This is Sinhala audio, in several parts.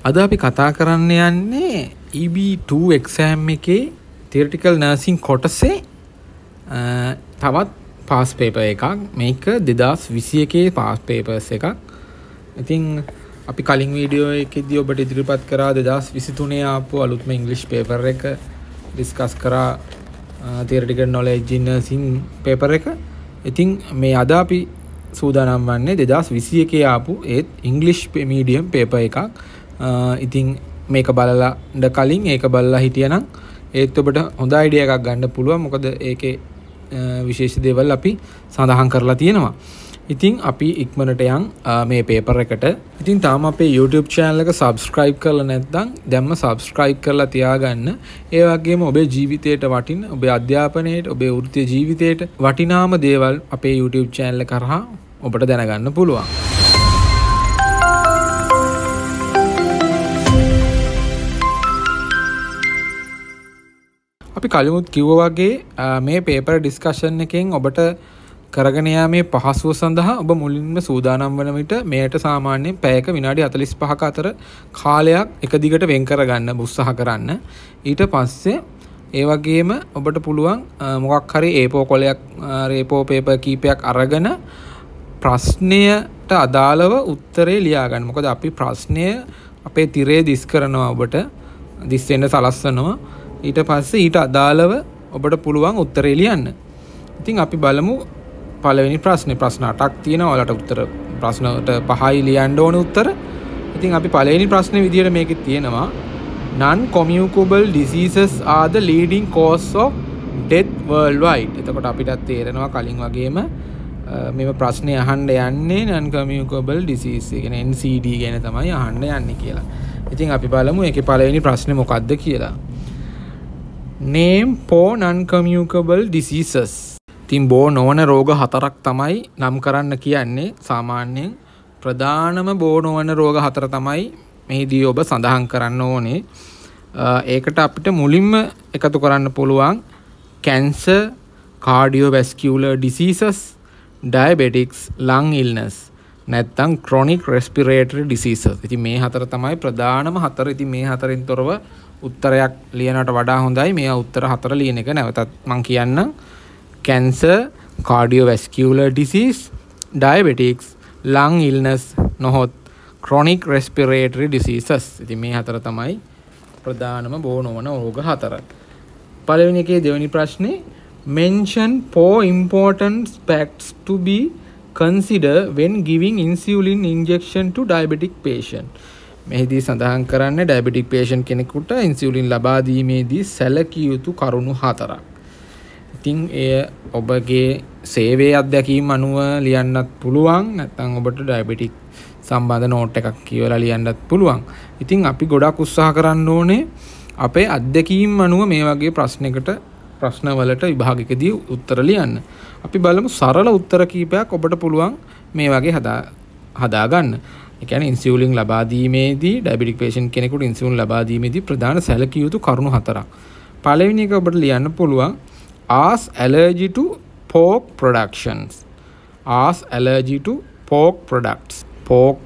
අද අපි කතා කරන්න යන්නේ EB2 exam එකේ theoretical nursing කොටසේ තවත් pass paper එකක්. මේක 2021 pass papers එකක්. ඉතින් අපි කලින් වීඩියෝ එකේදී ඔබට ඉදිරිපත් කරා 2023 ආපු අලුත්ම English paper එක discuss කරා theoretical knowledge in nursing paper එක. ඉතින් මේ අද අපි සූදානම් වන්නේ 2021 ආපු ඒත් English medium paper එකක්. ඉතින් මේක බලලා කලින් ඒක බලලා හිටියනම් ඒත් ඔබට හොඳ අයිඩියා එකක් ගන්න පුළුවන්. මොකද ඒකේ විශේෂ දේවල් අපි සඳහන් කරලා තියෙනවා. ඉතින් අපි ඉක්මනට යන් මේ පේපර් එකට. ඉතින් තාම අපේ YouTube channel එක subscribe කරලා නැත්නම් දැන්ම subscribe කරලා තියාගන්න. ඒ වගේම ඔබේ ජීවිතයට වටින, ඔබේ අධ්‍යාපනයට, ඔබේ වෘත්තීය ජීවිතයට වටිනාම දේවල් අපේ YouTube channel එක කරහා ඔබට දැනගන්න පුළුවන්. අපි කලිමුත් කිව්වා වගේ මේ පේපර් ඩිස්කෂන් එකෙන් ඔබට කරගෙන යාමේ පහසුව සඳහා ඔබ මුලින්ම සූදානම් වන විට මෙයට සාමාන්‍යයෙන් පැයක විනාඩි 45ක අතර කාලයක් එක දිගට වෙන් කරගන්න උත්සාහ කරන්න. ඊට පස්සේ ඒ වගේම ඔබට පුළුවන් මොකක් හරි A4 කොලයක් A4 පේපර් කීපයක් අරගෙන ප්‍රශ්නයට අදාළව උත්තරේ ලියා ගන්න. මොකද අපි ප්‍රශ්නය අපේ තිරේ දිස් කරනවා, ඔබට දිස් වෙන්න සලස්වනවා. ඊට පස්සේ ඊට අදාළව ඔබට පුළුවන් උත්තරේ ලියන්න. ඉතින් අපි බලමු පළවෙනි ප්‍රශ්නේ. ප්‍රශ්න 8ක් තියෙනවා. ඔයාලට උත්තර ප්‍රශ්නට 5යි ලියන්න ඕන උත්තර. ඉතින් අපි පළවෙනි ප්‍රශ්නේ විදියට මේකේ තියෙනවා non-communicable diseases are the leading cause of death worldwide. එතකොට අපිට තේරෙනවා කලින් වගේම මේ ප්‍රශ්නේ අහන්න යන්නේ non-communicable disease. ඒ කියන්නේ NCD ගැන තමයි අහන්න යන්නේ කියලා. ඉතින් අපි බලමු ඒකේ පළවෙනි ප්‍රශ්නේ මොකක්ද කියලා. Name 4 non-communicable diseases. ඉතින් බෝ නොවන රෝග 4ක් තමයි නම් කරන්න කියන්නේ. සාමාන්‍යයෙන් ප්‍රධානම බෝ නොවන රෝග 4 තමයි මෙහිදී ඔබ සඳහන් කරන්න ඕනේ. ඒකට අපිට මුලින්ම එකතු කරන්න පුළුවන් cancer, cardiovascular diseases, diabetics, lung illness, නැත්නම් chronic respiratory diseases. ඉතින් මේ 4 තමයි ප්‍රධානම 4. ඉතින් මේ 4න් තොරව උත්තරයක් ලියනට වඩා හොඳයි මේ උත්තර 4 ලියන එක. නැවතත් මම කියන්නම්. cancer, cardiovascular disease, diabetics, lung illness, නොහොත් chronic respiratory diseases. ඉතින් මේ 4 තමයි ප්‍රධානම බෝ නොවන රෝග 4. පළවෙනි එකේ දෙවෙනි ප්‍රශ්නේ mention 4 important facts to be considered when giving insulin injection to diabetic patient. මෙහිදී සඳහන් කරන්නේ ඩයබටික් පේෂන්ට් කෙනෙකුට ඉන්සියුලින් ලබා දීමේදී සැලකිය යුතු කරුණු 4ක්. ඉතින් එය ඔබගේ සේවයේ අත්දැකීම් අනුව ලියන්නත් පුළුවන්. නැත්නම් ඔබට ඩයබටික් සම්බන්ධ නෝට් එකක් කියවලා ලියන්නත් පුළුවන්. ඉතින් අපි ගොඩක් උත්සාහ කරන්න ඕනේ අපේ අත්දැකීම් අනුව මේ වගේ ප්‍රශ්නවලට විභාගයකදී උත්තර ලියන්න. අපි බලමු සරල උත්තර කීපයක් ඔබට පුළුවන් මේ වගේ හදා ගන්න. ඒ කියන්නේ ඉන්සියුලින් ලබා දීමේදී ඩයබටික් පේෂන්ට් කෙනෙකුට ඉන්සියුලින් ලබා දීමේදී ප්‍රධාන සැලකිය යුතු කරුණු 4ක්. පළවෙනි එක ඔබට ලියන්න පුළුවන් as allergy to pork productions. as allergy to pork products. pork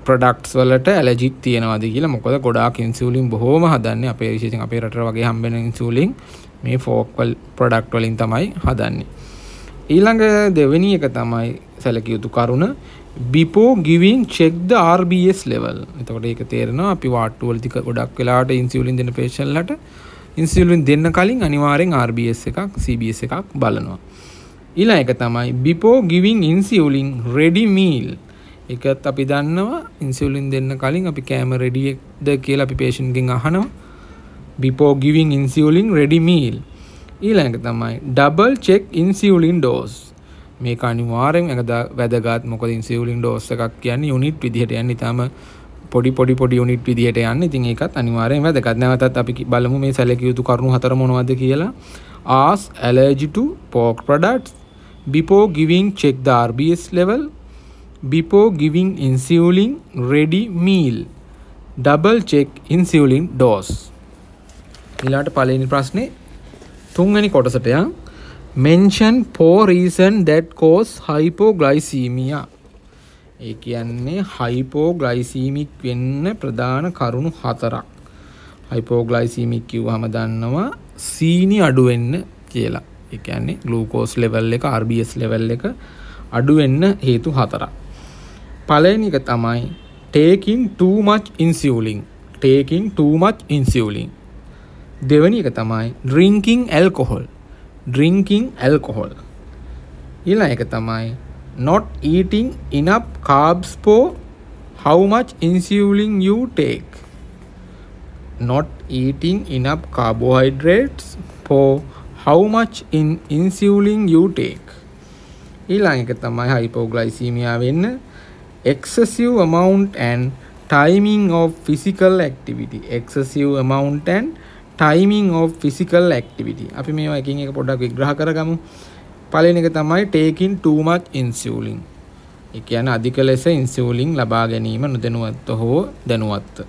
products වලට ඇලර්ජික් තියෙනවාද කියලා. මොකද ගොඩාක් ඉන්සියුලින් බොහෝම හදන්නේ අපේ විශේෂයෙන් අපේ රට වගේ හම්බෙන ඉන්සියුලින් මේ pork product වලින් තමයි හදන්නේ. ඊළඟ දෙවෙනි එක තමයි සැලකිය යුතු කරුණ before giving check the RBS level. එතකොට ඒක තේරෙනවා අපි වාට්ටු වලදී ගොඩක් වෙලාවට ඉන්සියුලින් දෙන පේෂන්ට්ලට ඉන්සියුලින් දෙන්න කලින් අනිවාර්යෙන් RBS එකක් CBS එකක් බලනවා. ඊළඟ එක තමයි before giving insulin ready meal. ඒකත් අපි දන්නවා ඉන්සියුලින් දෙන්න කලින් අපි කෑම රෙඩිද කියලා අපි පේෂන්ට් ගෙන් අහනවා. before giving insulin ready meal. ඊළඟ තමයි double check insulin dose. මේක අනිවාර්යෙන් වැදගත්. මොකද ඉන්සියුලින් ඩෝස් එකක් කියන්නේ යුනිට් විදිහට යන්නේ. ඊටම පොඩි යුනිට් විදිහට යන්නේ. ඉතින් ඒකත් අනිවාර්යෙන් වැදගත්. නැවතත් අපි බලමු මේ සැලකිය යුතු කරුණු 4 මොනවද කියලා. as allergy to pork products, before giving check the RBS level, before giving insulin ready meal, double check insulin dose. ඊළාට පළවෙනි ප්‍රශ්නේ තුන්වෙනි කොටසට යන්. mention 4 reasons that cause hypoglycemia. ඒ කියන්නේ හයිපෝග්ලයිසීමික් වෙන්න ප්‍රධාන කරුණු 4ක්. හයිපෝග්ලයිසීමික් කිව්වම දන්නවා සීනි අඩු වෙන්න කියලා. ඒ කියන්නේ ග්ලූකෝස් ලෙවල් එක RBS ලෙවල් එක අඩු වෙන්න හේතු 4ක්. පළවෙනි එක තමයි taking too much insulin. taking too much insulin. දෙවෙනි එක තමයි drinking alcohol. drinking alcohol. ඊළඟ එක තමයි not eating enough carbs for how much insulin you take. not eating enough carbohydrates for how much insulin you take. ඊළඟ එක තමයි hypoglycemia වෙන්න excessive amount and timing of physical activity. excessive amount and timing of physical activity. අපි මේවා එකින් එක පොඩ්ඩක් විග්‍රහ කරගමු. පළවෙනි එක තමයි taking too much insulin. ඒ කියන්නේ අධික ලෙස ඉන්සියුලින් ලබා ගැනීම නොදැනුවත්ව හෝ දැනුවත්ව.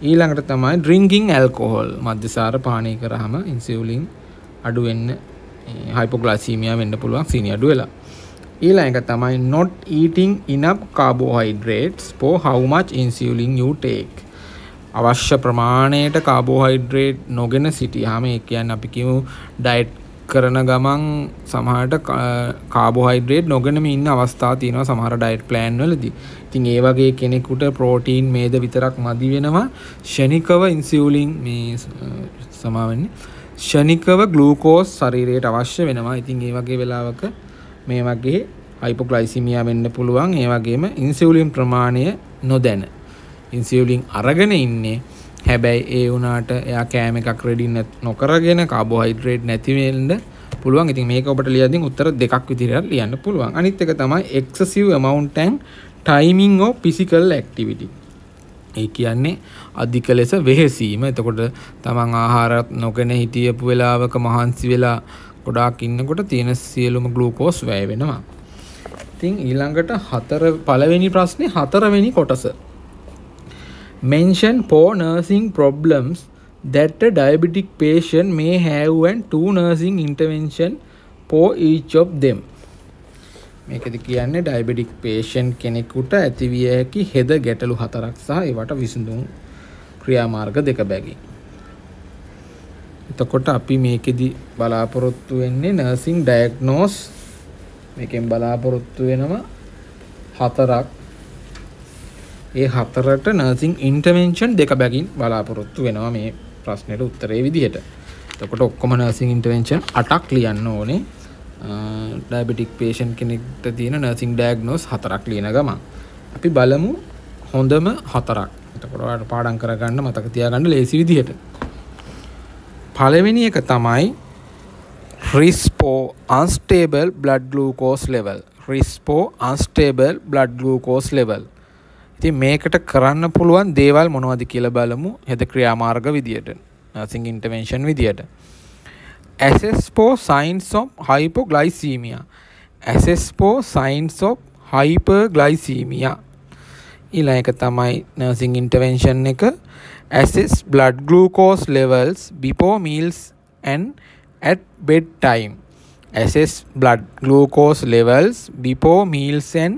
ඊළඟට තමයි drinking alcohol. මද්යසාර පානය කරාම ඉන්සියුලින් අඩු වෙන්න hypoglycemia වෙන්න පුළුවන් සීනි අඩු වෙලා. ඊළඟ එක තමයි not eating enough carbohydrates for how much insulin you take. අවශ්‍ය ප්‍රමාණයට කාබෝහයිඩ්‍රේට් නොගෙන සිටියාම ඒ කියන්නේ අපි කියමු ඩයට් කරන ගමන් සමහරට කාබෝහයිඩ්‍රේට් නොගෙනම ඉන්න අවස්ථා තියෙනවා සමහර ඩයට් ප්ලෑන් වලදී. ඉතින් ඒ වගේ කෙනෙකුට ප්‍රෝටීන් මේද විතරක් මදි වෙනවා. ෂණිකව ඉන්සියුලින් මේ සමාවෙන්නේ ෂණිකව ග්ලූකෝස් ශරීරයට අවශ්‍ය වෙනවා. ඉතින් ඒ වගේ වෙලාවක මේ වගේ හයිපෝග්ලයිසීමියා වෙන්න පුළුවන්. ඒ වගේම ඉන්සියුලින් ප්‍රමාණය නොදැන ඉන්සියුලින් අරගෙන ඉන්නේ. හැබැයි ඒ වුණාට එයා කෑම එකක් රෙඩි නොකරගෙන කාබෝහයිඩ්‍රේට් නැති වෙන්න පුළුවන්. ඉතින් මේක ඔබට ලියද්දී උත්තර දෙකක් විදිහට ලියන්න පුළුවන්. අනිත් එක තමයි excessive amount and timing of physical activity. ඒ කියන්නේ අධික ලෙස වෙහෙසීම. එතකොට තමන් ආහාර නොගෙන හිටියපු වෙලාවක මහන්සි වෙලා ගොඩාක් ඉන්නකොට තියෙන සියලුම ග්ලූකෝස් වැය වෙනවා. ඉතින් ඊළඟට පළවෙනි ප්‍රශ්නේ 4වෙනි කොටස. Mention 4 nursing problems that a diabetic patient may have and 2 nursing intervention for each of them. මේකද කියන්නේ diabetic patient කෙනෙකුට ඇතිවිය හැකි හෙද ගැටලු 4ක් සහ ඒවට විසඳුම් ක්‍රියාමාර්ග 2 බැගින්. එතකොට අපි මේකෙදි බලාපොරොත්තු වෙන්නේ nursing diagnose මේකෙන් බලාපොරොත්තු වෙනවා 4ක්. ඒ 4ට nursing intervention 2 බැගින් බලාපොරොත්තු වෙනවා මේ ප්‍රශ්නෙට උත්තරේ විදිහට. එතකොට ඔක්කොම nursing intervention 8ක් ලියන්න ඕනේ. diabetic patient කෙනෙක්ට තියෙන nursing diagnose 4ක් ලියන ගමන්. අපි බලමු හොඳම 4ක්. එතකොට ඔයාලට පාඩම් කරගන්න මතක තියාගන්න ලේසි විදිහට. පළවෙනි එක තමයි risk for unstable blood glucose level. risk for unstable blood glucose level. ඉතින් මේකට කරන්න පුළුවන් දේවල් මොනවද කියලා බලමු හෙද ක්‍රියාමාර්ග විදියට. nursing intervention විදියට. assess for signs of hypoglycemia. assess for signs of hyperglycemia. ඊළඟ එක තමයි nursing intervention එක assess blood glucose levels before meals and at bedtime. assess blood glucose levels before meals and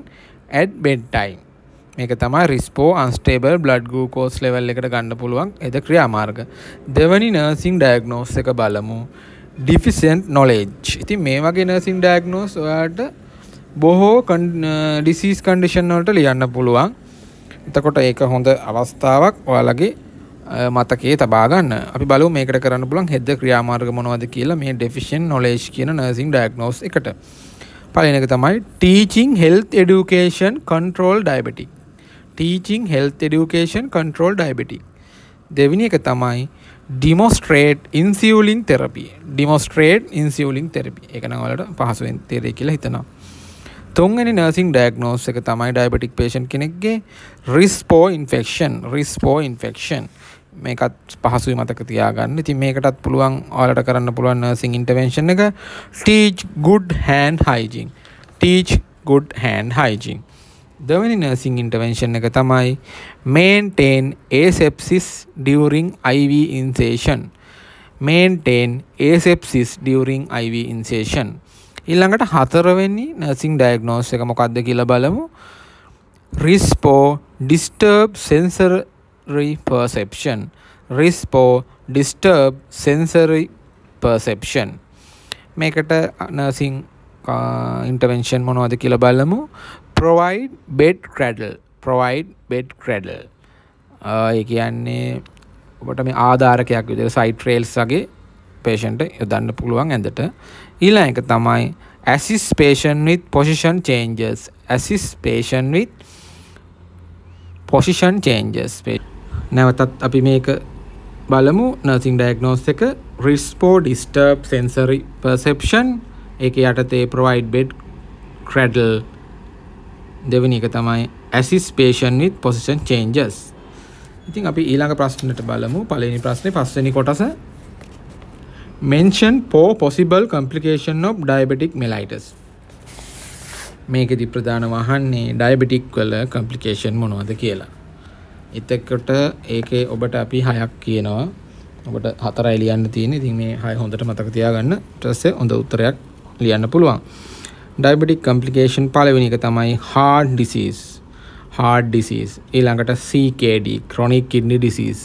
at bedtime. මේක තමයි risk for unstable blood glucose level එකට ගන්න පුළුවන් එද ක්‍රියාමාර්ග. දෙවැනි nursing diagnose එක බලමු. deficient knowledge. ඉතින් මේ වගේ nursing diagnose ඔයාලට බොහෝ disease condition වලට ලියන්න පුළුවන්. එතකොට ඒක හොඳ අවස්ථාවක් ඔයාලගේ මතකයේ තබා ගන්න. අපි බලමු මේකට කරන්න පුළුවන් හෙද ක්‍රියාමාර්ග මොනවද කියලා මේ deficient knowledge කියන nursing diagnose එකට. පළවෙනි එක තමයි teaching health education control diabetic. teaching health education control diabetic. දෙවෙනි එක තමයි demonstrate insulin therapy. demonstrate insulin therapy. ඒක නම් ඔයාලට පහසුවෙන් තේරෙයි කියලා හිතනවා. තුන්වෙනි nursing diagnose එක තමයි diabetic patient කෙනෙක්ගේ risk for infection. risk for infection. මේකත් පහසුයි මතක තියාගන්න. ඉතින් මේකටත් පුළුවන් ඔයාලට කරන්න පුළුවන් nursing intervention එක teach good hand hygiene. teach good hand hygiene. දෙවෙනි nursing intervention එක තමයි maintain asepsis during IV insertion. maintain asepsis during IV insertion. ඊළඟට 4වෙනි nursing diagnose එක මොකක්ද කියලා බලමු. Risk for disturbed sensory perception. Risk for disturbed sensory perception. මේකට nursing intervention මොනවද කියලා බලමු. Provide bed cradle. Provide bed cradle. ඒ කියන්නේ ඔබට මේ ආධාරකයක් විදිහට side rails වගේ patient යොදන්න පුළුවන් ඇඳට. ඊළඟ එක තමයි assist patient with position changes. Assist patient with position changes. නැවතත් අපි මේක බලමු. nursing diagnosis එක risk for disturbed sensory perception. ඒක යටතේ provide bed cradle. දෙවෙනි එක තමයි assist patient with position changes. ඉතින් අපි ඊළඟ ප්‍රශ්නෙට බලමු. පළවෙනි ප්‍රශ්නේ පස්වෙනි කොටස. mention 4 possible complication of diabetic mellitus. මේකෙදි ප්‍රධානම අහන්නේ diabetic වල complication මොනවද කියලා. එතකොට ඒකේ ඔබට අපි 6ක් කියනවා. ඔබට 4යි ලියන්න තියෙන්නේ. ඉතින් මේ 6 හොඳට මතක තියාගන්න. ඊට පස්සේ හොඳ උත්තරයක් ලියන්න පුළුවන්. diabetic complication පළවෙනි එක තමයි heart disease. heart disease. ඊළඟට CKD chronic kidney disease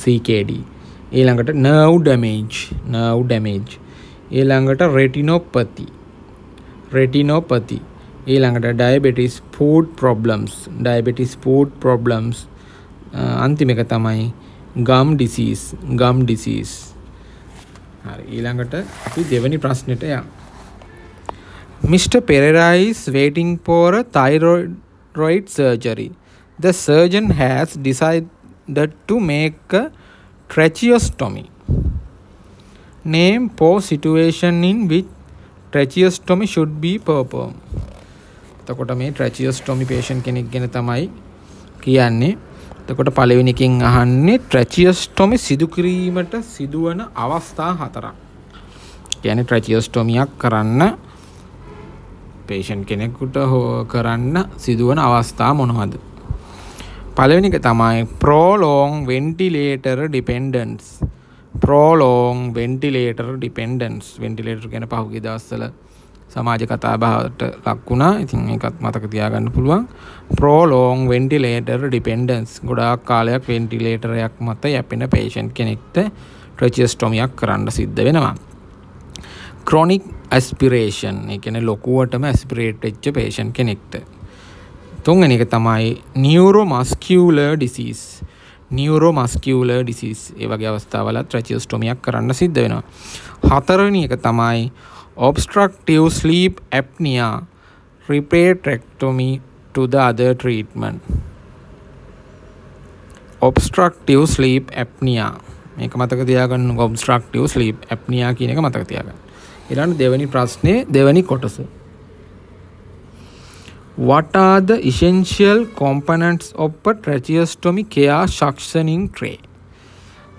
CKD. ඊළඟට nerve damage ඊළඟට retinopathy ඊළඟට diabetes food problems අන්තිම එක තමයි gum disease හරි ඊළඟට අපි දෙවෙනි ප්‍රශ්නෙට යමු. Mr. Pereira is waiting for a thyroid surgery. The surgeon has decided to make a tracheostomy. Name 4 situation in which tracheostomy should be performed. එතකොට මේ tracheostomy patient කෙනෙක් ගැන තමයි කියන්නේ. එතකොට පළවෙනි එකෙන් අහන්නේ tracheostomy සිදු කිරීමට සිදුවන අවස්ථා 4ක්. කියන්නේ tracheostomy යක් කරන්න patient කෙනෙකුට කරන්න සිදුවන අවස්ථා මොනවද? පළවෙනි එක තමයි prolonged ventilator dependence. ventilator ගැන පහුගිය දවස්වල සමාජ කතා බහට ලක් වුණා. ඉතින් මේකත් මතක තියාගන්න පුළුවන්. prolonged ventilator dependence ගොඩාක් කාලයක් ventilator එකක් මත යැපෙන patient කෙනෙක්ට tracheostomy එකක් කරන්න සිද්ධ වෙනවා. chronic aspiration ඒ කියන්නේ ලොකුවටම aspirate වෙච්ච patient කෙනෙක්ට. තුන්වෙනි එක තමයි neuromuscular disease. ඒ වගේ අවස්ථාවල tracheostomy එකක් කරන්න සිද්ධ වෙනවා. හතරවෙනි එක තමයි obstructive sleep apnea. repair tracheostomy to the other treatment. obstructive sleep apnea මේක මතක තියාගන්න. obstructive sleep apnea කියන එක මතක තියාගන්න. ඊළඟ දෙවෙනි ප්‍රශ්නේ දෙවෙනි කොටස. What are the essential components of a tracheostomy care suctioning tray?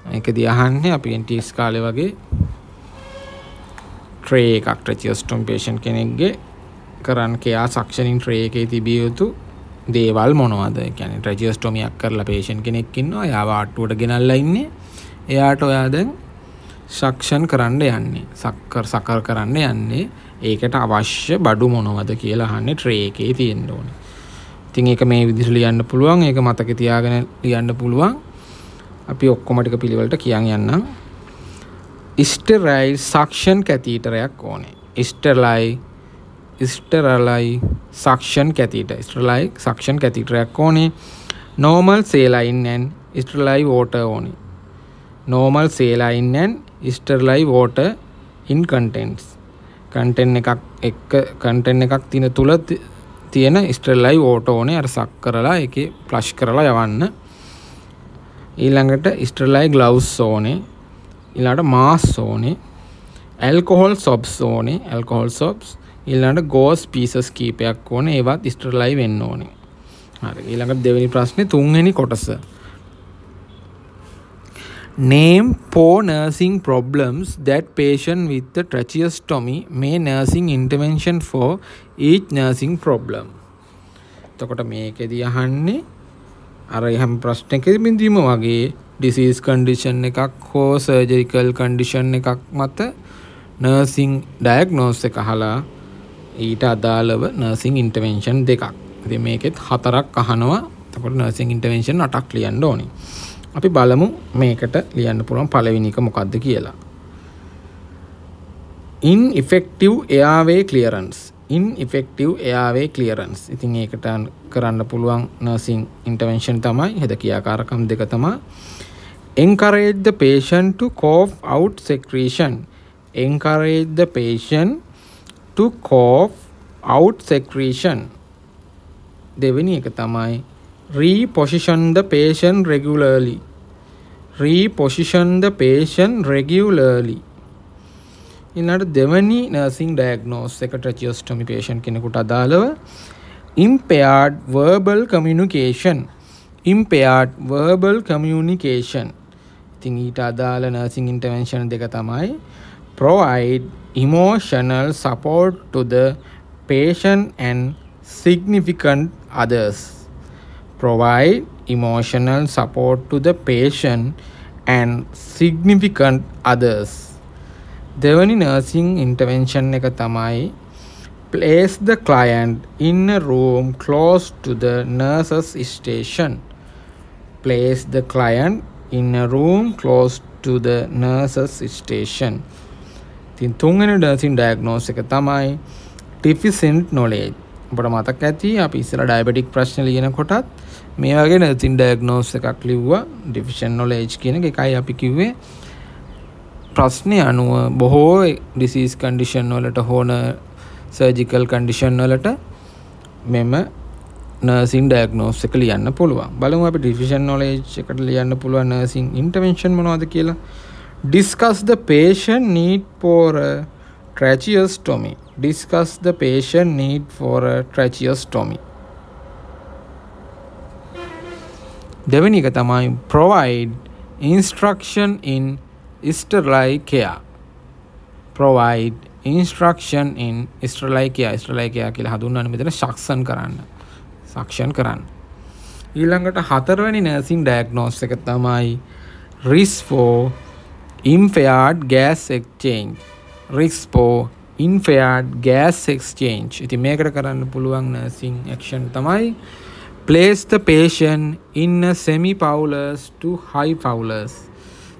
මේකදී අහන්නේ අපි NTS කාලේ වගේ tray එකක් tracheostomy patient කෙනෙක්ගේ කරන්න care suctioning tray එකේ තිබිය යුතු දේවල් මොනවද? ඒ කියන්නේ tracheostomy එකක් කරලා patient කෙනෙක් ඉන්නවා. එයාව ආට්ටුවට ගෙනල්ලා ඉන්නේ. එයාට ඔයා දැන් සක්ෂන් කරන්න යන්නේ. සකර් කරන්න යන්නේ. ඒකට අවශ්‍ය බඩු මොනවද කියලා අහන්නේ tray එකේ තියෙන්න ඕනේ. ඉතින් ඒක මේ විදිහට ලියන්න පුළුවන්. ඒක මතක තියාගෙන ලියන්න පුළුවන්. අපි ඔක්කොම ටික පිළිවෙලට කියන් යන්නම්. sterile suction catheter එකක් ඕනේ. sterile suction catheter එකක් ඕනේ. normal saline and sterile water ඕනේ. normal saline and sterile water in contents. content එකක් තියෙන තුල තියෙන sterile water ඕනේ. අර සක් කරලා ඒකේ ෆ්ලෂ් කරලා යවන්න. ඊළඟට sterile gloves ඕනේ. ඊළඟට mask ඕනේ. alcohol swabs ඕනේ. ඊළඟට gauze pieces කීපයක් ඕනේ. ඒවත් sterile වෙන්න ඕනේ. හරි. ඊළඟට දෙවෙනි ප්‍රශ්නේ තුන්වෙනි කොටස. Name 4 nursing problems that patient with the tracheostomy may nursing intervention for each nursing problem. එතකොට මේකෙදී අහන්නේ අර හැම ප්‍රශ්නයකදීම වගේ disease condition එකක් හෝ surgical condition එකක් මත nursing diagnosis එක අහලා ඊට අදාළව nursing intervention දෙකක් ඉතින් මේකෙත් 4ක් අහනවා. එතකොට නර්සින් ඉන්ටර්වෙන්ෂන් 8ක් ලියන්න ඕනේ. අපි බලමු මේකට ලියන්න පුළුවන් පළවෙනි එක මොකක්ද කියලා. ineffective airway clearance. ineffective airway clearance. ඉතින් ඒකට කරන්න පුළුවන් නර්සින් ඉන්ටර්වෙන්ෂන් තමයි හෙද ක්‍රියාකාරකම් දෙක තමයි encourage the patient to cough out secretion. encourage the patient to cough out secretion. දෙවෙනි එක තමයි reposition the patient regularly. reposition the patient regularly. ඊළඟට දෙවෙනි nursing diagnose එක tracheostomy patient කෙනෙකුට අදාළව impaired verbal communication. impaired verbal communication. ඉතින් ඊට අදාළ nursing intervention දෙක තමයි provide emotional support to the patient and significant others. provide emotional support to the patient and significant others. දෙවැනි nursing intervention එක තමයි place the client in a room close to the nurse's station. place the client in a room close to the nurse's station. ඉතින් තුන්වෙනි nursing diagnose එක තමයි deficient knowledge. ඔබට මතක ඇති අපි ඉස්සෙල්ලා diabetic ප්‍රශ්න ලියනකොටත් මේ වගේ nursing diagnose එකක් ලිව්වා deficient knowledge කියන එක. එකයි අපි කිව්වේ ප්‍රශ්නේ අනුව බොහෝ disease condition වලට හෝන surgical condition වලට මෙම nursing diagnose එක ලියන්න පුළුවන්. බලමු අපි deficient knowledge එකට ලියන්න පුළුවන් nursing intervention මොනවද කියලා. discuss the patient need for a tracheostomy. discuss the patient need for a tracheostomy. දෙවෙනි එක තමයි provide instruction in sterile care. provide instruction in sterile care. sterile care කියලා හඳුන්වන්නේ මෙතන සක්ෂන් කරන්න. ඊළඟට හතරවෙනි nursing diagnose එක තමයි risk for impaired gas exchange. risk for impaired gas exchange. ඉතින් මේකට කරන්න පුළුවන් nursing action තමයි place the patient in a semi-paulus to high paulus.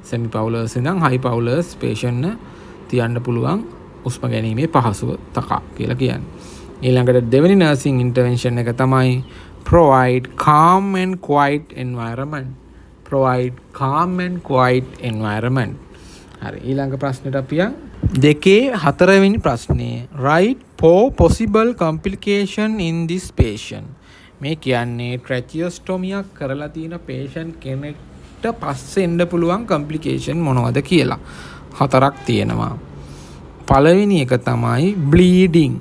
semi-paulus ඉඳන් high paulus patient තියන්න පුළුවන් උස්ම ගැනීමේ පහසුව තකා කියලා කියන්නේ. ඊළඟට දෙවෙනි nursing intervention එක තමයි provide calm and quiet environment. provide calm and quiet environment. හරි ඊළඟ ප්‍රශ්නෙට අපි දෙකේ හතරවෙනි ප්‍රශ්නේ write for possible complication in this patient. මේ කියන්නේ tracheostomy කරලා තියෙන patient කෙනෙක්ට පස්සේ එන්න පුළුවන් complication මොනවද කියලා. හතරක් තියෙනවා. පළවෙනි එක තමයි bleeding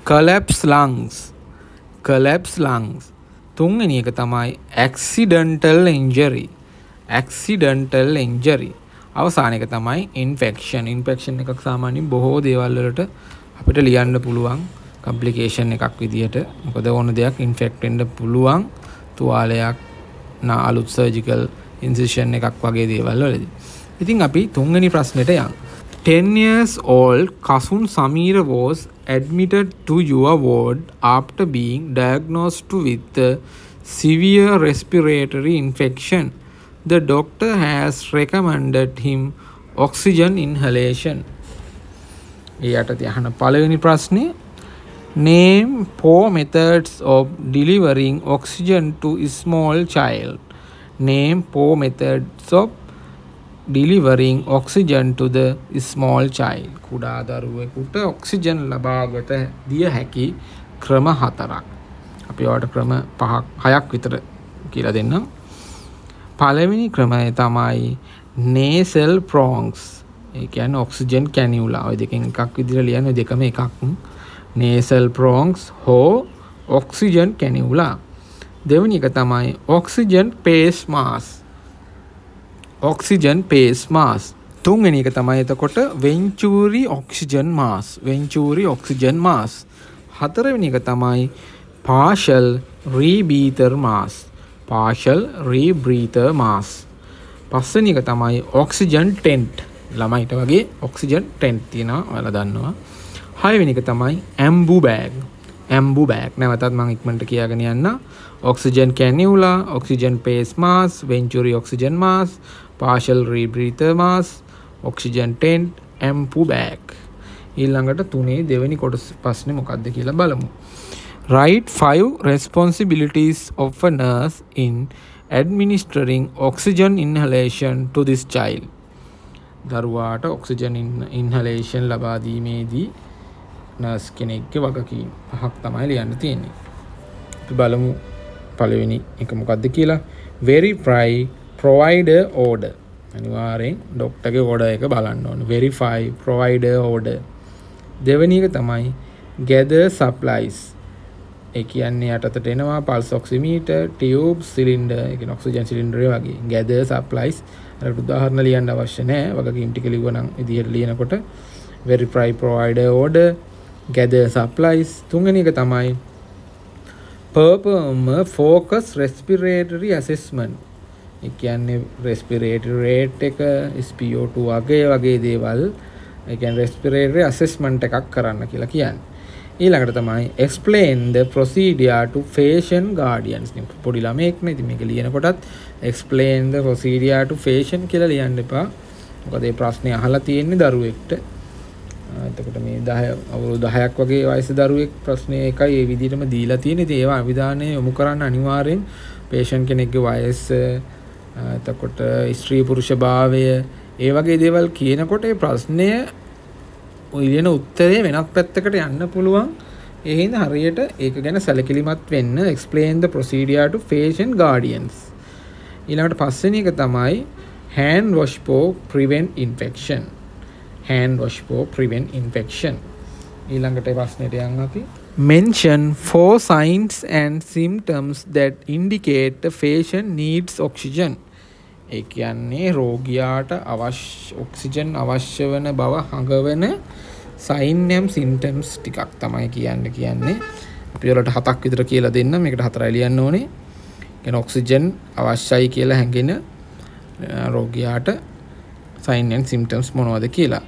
collapse lungs. තුන්වෙනි එක තමයි accidental injury. අවසාන එක තමයි infection එකක් සාමාන්‍යයෙන් බොහෝ දේවල් වලට අපිට ලියන්න පුළුවන් complication එකක් විදියට. මොකද ඕන දෙයක් infect වෙන්න පුළුවන් තුවාලයක් අලුත් surgical incision එකක් වගේ දේවල් වලදී. ඉතින් අපි තුන්වෙනි ප්‍රශ්නෙට යමු. 10 years old Kasun Samira was admitted to your ward after being diagnosed with a severe respiratory infection. The doctor has recommended him oxygen inhalation. ඊට අහන පළවෙනි ප්‍රශ්නේ name 4 methods of delivering oxygen to a small child. name 4 methods of delivering oxygen to the small child. කුඩා දරුවෙකුට ඔක්සිජන් ලබාගත දිය හැකි ක්‍රම 4ක්. අපි ඔයාලට ක්‍රම 6ක් විතර කියලා දෙන්නම්. පළවෙනි ක්‍රමය තමයි nasal prongs. ඒ කියන්නේ ඔක්සිජන් කැනියුලා. ඔය දෙකෙන් එකක් විදිහට ලියන්නේ දෙකම එකක්. nasal prongs හෝ ඔක්සිජන් කැනියුලා. දෙවෙනි එක තමයි ඔක්සිජන් pace mask. තුන්වෙනි එක තමයි එතකොට venturi oxygen mask. හතරවෙනි එක තමයි partial rebreather mask. පස්වෙනි එක තමයි oxygen tent. ළමයිට වගේ oxygen tent තියෙනවා ඔයාලා දන්නවා. හයවෙනි එක තමයි ambu ambu bag නැවතත් මම ඉක්මනට කියාගෙන යන්න oxygen cannula oxygen face mask venturi oxygen mask partial rebreather mask oxygen tent ambu bag ඊළඟට තුනේ දෙවෙනි කොටස ප්‍රශ්නේ මොකක්ද කියලා බලමු write 5 responsibilities of a nurse in administering oxygen inhalation to this child දරුවාට oxygen inhalation ලබා දීමේදී නර්ස් කෙනෙක්ගේ වගකීම් පහක් තමයි ලියන්න තියෙන්නේ. අපි බලමු පළවෙනි එක මොකක්ද කියලා. verify provider order. අනිවාර්යෙන් ડોක්ටර්ගේ order එක බලන්න ඕනේ. verify provider order. දෙවෙනි එක තමයි gather supplies. ඒ කියන්නේ යටතට එනවා pulse oximeter, tube, cylinder, ඒ කියන්නේ oxygen cylinder වගේ. gather supplies. අර උදාහරණ ලියන්න අවශ්‍ය නැහැ. වගකීම් ටික ලිව්වනම් විදිහට ලියනකොට verify provider order gather supplies තුන්වෙනි එක තමයි perform focus respiratory assessment ඒ කියන්නේ respiratory rate එක SpO2 වගේ දේවල් ඒ කියන්නේ respiratory assessment එකක් කරන්න කියලා කියන්නේ ඊළඟට තමයි explain the procedure to patient guardians පොඩි ළමෙක් නේ ඉතින් මේක ලියනකොටත් explain the procedure to patient කියලා ලියන්න එපා මොකද මේ ප්‍රශ්නේ අහලා තියෙන්නේ දරුවෙක්ට එතකොට මේ 10 අවුරුදු 10ක් වගේ වයසේ දරුවෙක් ප්‍රශ්නේ එකයි ඒ විදිහටම දීලා තියෙන්නේ. ඉතින් ඒවා අවධානය යොමු කරන්න අනිවාර්යෙන් patient කෙනෙක්ගේ වයස එතකොට ස්ත්‍රී පුරුෂ භාවය ඒ වගේ දේවල් කියනකොට ඒ ප්‍රශ්නය ලියන උත්තරේ වෙනත් පැත්තකට යන්න පුළුවන්. ඒ හින්දා හරියට ඒක ගැන සැලකිලිමත් වෙන්න explain the procedure to patient guardians. ඊළඟට පස්වෙනි එක තමයි hand wash for prevent infection. hand wash for prevent infection ඊළඟට ප්‍රශ්නෙට යන්න අපි mention 4 signs and symptoms that indicate the patient needs oxygen ඒ කියන්නේ රෝගියාට අවශ්‍ය ඔක්සිජන් අවශ්‍ය වෙන බව හඟවන sign and symptoms ටිකක් තමයි කියන්නේ අපි වලට 7ක් විතර කියලා දෙන්න මේකට 4යි ලියන්න ඕනේ කියන ඔක්සිජන් අවශ්‍යයි කියලා හැඟෙන රෝගියාට sign and symptoms මොනවද කියලා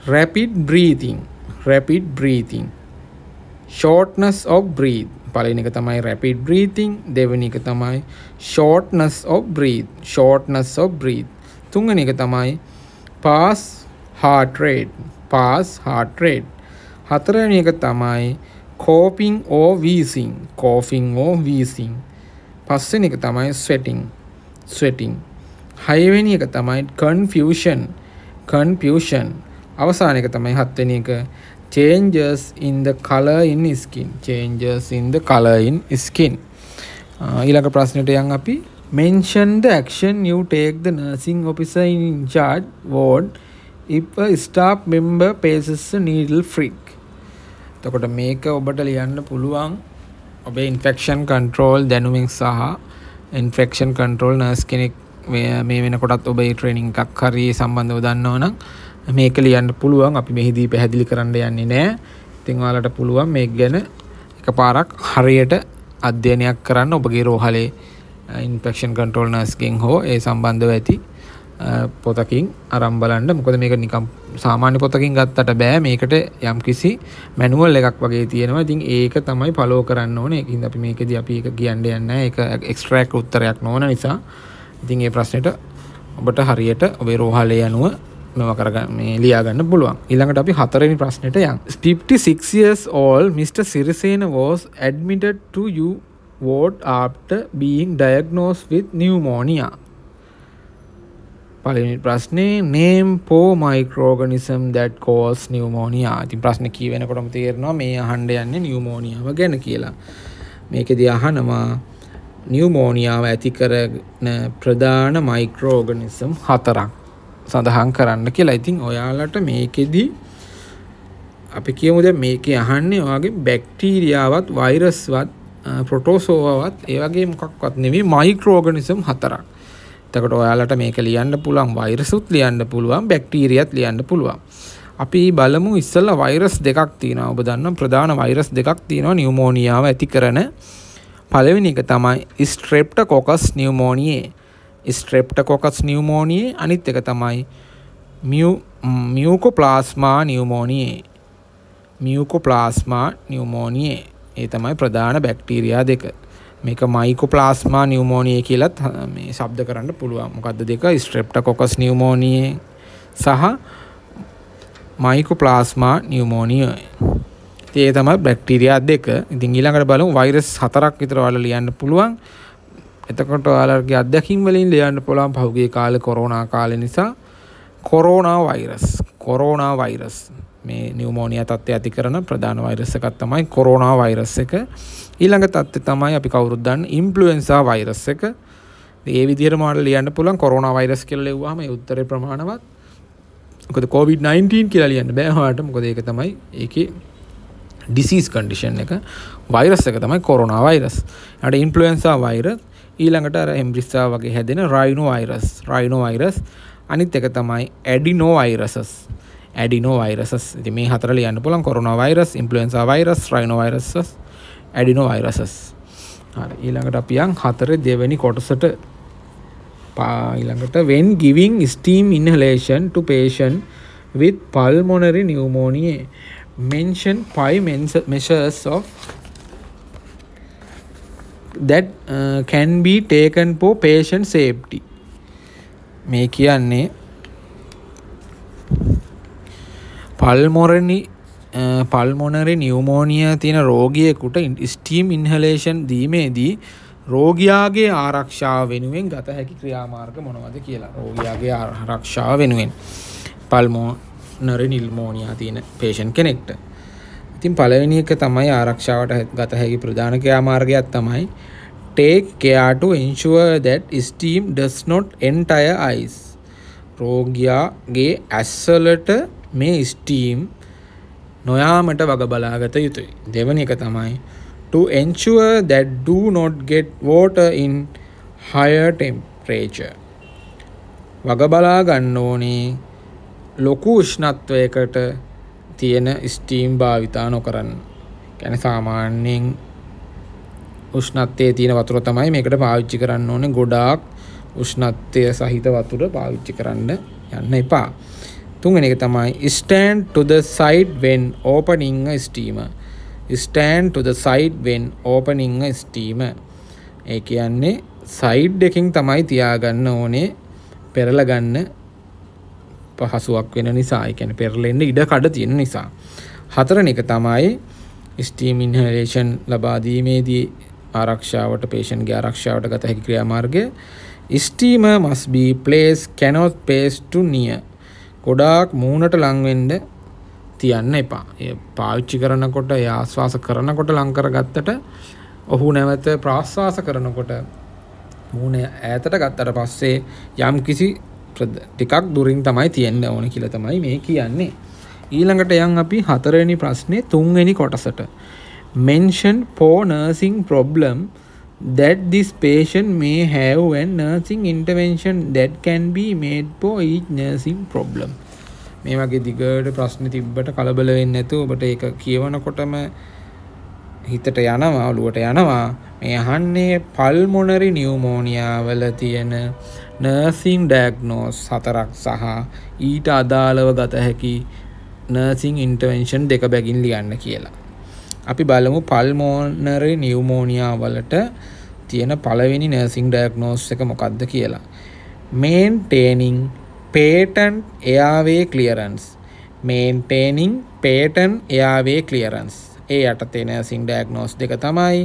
rapid breathing shortness of breath පළවෙනි එක තමයි rapid breathing දෙවෙනි එක තමයි shortness of breath තුන්වෙනි එක තමයි fast heart rate හතරවෙනි එක තමයි coughing or wheezing පස්වෙනි එක තමයි sweating හයවෙනි එක තමයි confusion අවසාන එක තමයි හත්වෙනි එක changes in the color in skin ඊළඟ ප්‍රශ්නෙට යන් අපි mention the action you take the nursing officer in charge ward if a staff member passes a needle freak එතකොට මේක ඔබට ලියන්න පුළුවන් ඔබේ infection control දැනුමින් සහ infection control nurse කෙනෙක් මේ වෙනකොටත් ඔබේ training එකක් හරි සම්බන්ධව දන්නව නම් මේක ලියන්න පුළුවන් අපි මෙහිදී පැහැදිලි කරන්න යන්නේ නැහැ. ඉතින් ඔයාලට පුළුවන් මේක ගැන එකපාරක් හරියට අධ්‍යයනයක් කරන්න ඔබගේ රෝහලේ ඉන්ෆෙක්ෂන් කන්ට්‍රෝල් නර්ස් ගෙන් හෝ ඒ සම්බන්ධව ඇති පොතකින් අරන් බලන්න. මොකද මේක නිකම් සාමාන්‍ය පොතකින් ගත්තට බෑ. මේකට යම්කිසි මැනුවල් එකක් වගේ තියෙනවා. ඉතින් ඒක තමයි ෆලෝ කරන්න ඕනේ. ඒකින්ද අපි මේකදී අපි ඒක කියන්න යන්නේ නැහැ. ඒක එක්ස්ට්‍රැක්ට් උත්තරයක් නොවන නිසා. ඉතින් මේ ප්‍රශ්නෙට ඔබට හරියට ඔබේ රෝහලේ යනුව මේවා කරගන්න මේ ලියා ගන්න පුළුවන්. ඊළඟට අපි හතරවෙනි ප්‍රශ්නෙට යමු. 56 years old Mr. Jayasena was admitted to you ward after being diagnosed with pneumonia. පළවෙනි ප්‍රශ්නේ name 4 microorganism that cause pneumonia. ඉතින් ප්‍රශ්නේ කියවෙනකොටම තේරෙනවා මේ අහන්න යන්නේ නියුමෝනියාව ගැන කියලා. මේකෙදී අහනවා නියුමෝනියාව ඇති කරන ප්‍රධාන මයික්‍රෝගනිසම් 4ක් සඳහන් කරන්න කියලා. ඉතින් ඔයාලට මේකෙදි අපි කියමු දැන් මේකේ අහන්නේ ඔයාගේ බැක්ටීරියාවත් වෛරස්වත් ප්‍රොටෝසෝවාවත් ඒ වගේ මොකක්වත් නෙවෙයි මයික්‍රෝගනිසම් 4ක්. එතකොට ඔයාලට මේක ලියන්න පුළුවන් වෛරසුත් ලියන්න පුළුවන් බැක්ටීරියාත් ලියන්න පුළුවන්. අපි බලමු ඉස්සෙල්ලා වෛරස් දෙකක් තියෙනවා. ඔබ දන්නවා ප්‍රධාන වෛරස් දෙකක් තියෙනවා නියුමෝනියාව ඇති කරන. පළවෙනි එක තමයි ස්ට්‍රෙප්ටොකොකස් නියුමෝනියේ අනිත් එක තමයි මියුකෝප්ලාස්මා නියුමෝනියේ ඒ තමයි ප්‍රධාන බැක්ටීරියා දෙක. මේක මයිකෝප්ලාස්මා නියුමෝනියා කියලත් මේ શબ્ද කරන්න පුළුවන්. මොකද්ද දෙක? ස්ට්‍රෙප්ටොකොකස් නියුමෝනියා සහ මයිකෝප්ලාස්මා නියුමෝනියා. ඒ තමයි බැක්ටීරියා දෙක. ඉතින් ඊළඟට බලමු වෛරස් 4ක් විතර ඔයාලා ලියන්න පුළුවන්. එතකොට ඔයාලගේ අත්දැකීම් වලින් ලියන්න පුළුවන් පහුගිය කාලේ කොරෝනා කාලේ නිසා කොරෝනා වෛරස් මේ නියුමෝනියා තත්ත්වය ඇති කරන ප්‍රධාන වෛරස් එකක් තමයි කොරෝනා වෛරස් එක. ඊළඟ තත්ත්වය තමයි අපි කවුරුත් දන්නේ ඉන්ෆ්ලුවෙන්සා වෛරස් එක. මේ විදිහටම ඔයාලා ලියන්න පුළුවන් කොරෝනා වෛරස් කියලා ලියුවාම ඒ උත්තරේ ප්‍රමාණවත්. මොකද COVID-19 කියලා ලියන්න බෑ ඔයාලට. මොකද ඒක තමයි ඒකේ disease condition එක. වෛරස් එක තමයි කොරෝනා වෛරස්. ඊට ඉන්ෆ්ලුවෙන්සා වෛරස් ඊළඟට අර හෙම්බ්‍රිස්සා වගේ හැදෙන රයිනෝ වෛරස් අනිත් එක තමයි ඇඩිනෝ වෛරසස්. ඉතින් මේ හතර ලියන්න පුළුවන් corona virus, ඉන්ෆ්ලුවෙන්සා virus, Rhino viruses, ඇඩිනෝ viruses. හරි ඊළඟට අපි යන් හතරේ දෙවෙනි කොටසට. ඊළඟට when giving steam inhalation to patient with pulmonary pneumonia mention 5 measures of that can be taken for patient safety. මේ කියන්නේ පල්මොනරි නියුමෝනියා තියෙන රෝගියෙකුට ස්ටීම් ඉන්හලේෂන් දීමේදී රෝගියාගේ ආරක්ෂාව වෙනුවෙන් ගත හැකි ක්‍රියාමාර්ග මොනවද කියලා. රෝගියාගේ ආරක්ෂාව වෙනුවෙන් පල්මොනරි නියුමෝනියා තියෙන patient කෙනෙක්ට. ඉතින් පළවෙනි එක තමයි ආරක්ෂාවට ගත හැකි ප්‍රධාන ක්‍රියාමාර්ගයක් තමයි take care to ensure that steam does not enter eyes. රෝගියාගේ ඇස්වලට මේ ස්ටීම් නොයාමට වග බලාගත යුතුයි. දෙවැනි එක තමයි to ensure that do not get water in higher temperature. වග බලා ගන්න ඕනේ ලොකු උෂ්ණත්වයකට තියෙන ස්ටීම් භාවිතා නොකරන්න. කියන්නේ සාමාන්‍යයෙන් උෂ්ණත්වයේ තියෙන වතුර තමයි මේකට පාවිච්චි කරන්න ඕනේ. ගොඩාක් උෂ්ණත්වය සහිත වතුර පාවිච්චි කරන්න යන්න එපා. තුන්වෙනි එක තමයි stand to the side when opening a steamer. stand to the side when opening a steamer. ඒ කියන්නේ side එකකින් තමයි තියාගන්න ඕනේ පෙරලා ගන්න පහසුවක් වෙන නිසා. ඒ කියන්නේ පෙරලෙන්න ඉඩ කඩ තියෙන නිසා. හතරවෙනි එක තමයි steam inhalation ලබා දීමේදී ආරක්ෂාවට patient ගේ ආරක්ෂාවට ගත හැකි ක්‍රියාමාර්ගය steamer must be placed cannot pace to near. ගොඩාක් මූණට ලං වෙන්න තියන්න එපා. ඒ පාවිච්චි කරනකොට ඒ ආස්වාස කරනකොට ලං කරගත්තට ඔහු නැවත ප්‍රාශ්වාස කරනකොට මූණ ඈතට ගත්තට පස්සේ යම් කිසි ටිකක් දුරින් තමයි තියෙන්න ඕනේ කියලා තමයි මේ කියන්නේ. ඊළඟට යන් අපි හතරවෙනි ප්‍රශ්නේ තුන්වෙනි කොටසට. mention 4 nursing problem that this patient may have and nursing intervention that can be made for each nursing problem. මේ වගේ දිගට ප්‍රශ්න තිබ්බට කලබල වෙන්නේ නැතුව ඔබට ඒක කියවනකොටම හිතට යනවා, ඔළුවට යනවා. මේ අහන්නේ පල්මොනරි නියුමෝනියා වල තියෙන නර්සින් ඩයග්නෝස් 4ක් සහ ඊට අදාළව ගත හැකි නර්සින් ඉන්ටර්වෙන්ෂන් දෙක බැගින් ලියන්න කියලා. අපි බලමු පල්මොනරි නියුමෝනියා වලට තියෙන පළවෙනි නර්සින් ඩයග්නෝස් එක මොකක්ද කියලා. maintaining patent airway clearance. ඒ යටතේ නර්සින් ඩයග්නෝස් දෙක තමයි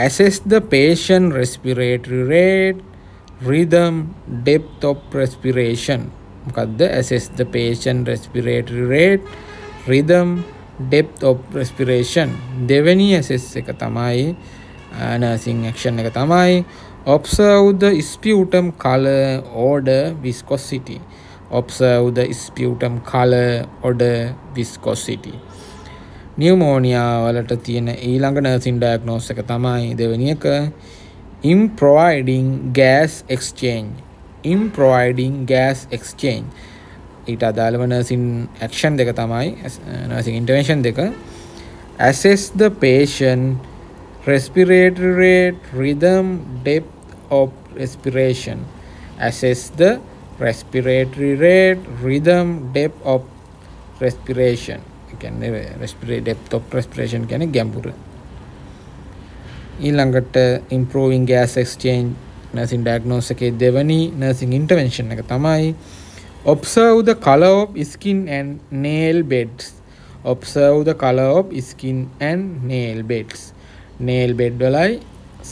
assess the patient respiratory rate, rhythm, depth of respiration. මොකද්ද assess the patient respiratory rate, rhythm, depth of respiration. දෙවෙනි assess එක තමයි nursing action එක තමයි observe the sputum color, odor, viscosity. Pneumonia වලට තියෙන ඊළඟ නර්සින් ඩයග්නෝස් එක තමයි දෙවෙනි එක improviding gas exchange. ඊට අදාළව නර්සින් ඇක්ෂන් දෙක තමයි නර්සින් ඉන්ටර්වෙන්ෂන් දෙක assess the patient respiratory rate, rhythm, depth of respiration. Assess the respiratory rate, rhythm, depth of respiration. කියන්නේ depth of respiration කියන්නේ ගැඹුර. ඊළඟට improving gas exchange nursing diagnosis එකේ දෙවැනි nursing intervention එක තමයි observe the color of skin and nail beds. Observe the color of skin and nail beds. nail bed වලයි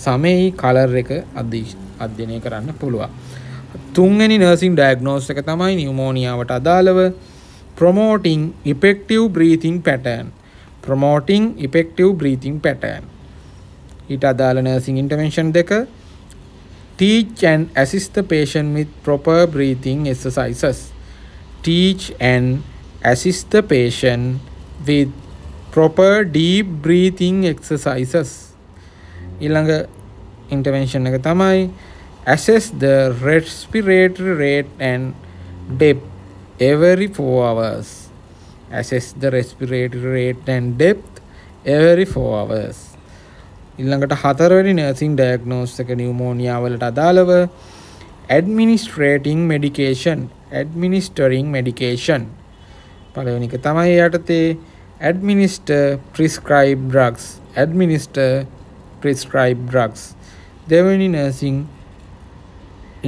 සමේ color එක අධ්‍යයනය කරන්න පුළුවන්. තුන්වෙනි nursing diagnosis එක තමයි pneumonia වට අදාළව promoting effective breathing pattern. promoting effective breathing pattern. ඊට අදාළ nursing intervention දෙක teach and assist the patient with proper breathing exercises. Teach and assist the patient with proper deep breathing exercises. ඊළඟ intervention එක තමයි assess the respiratory rate and depth every 4 hours. Assess the respiratory rate and depth every 4 hours. ඊළඟට හතරවෙනි nursing diagnosis එක pneumonia වලට අදාළව administering medication. පළවෙනි එක තමයි යටතේ administer prescribed drugs. දෙවෙනි nursing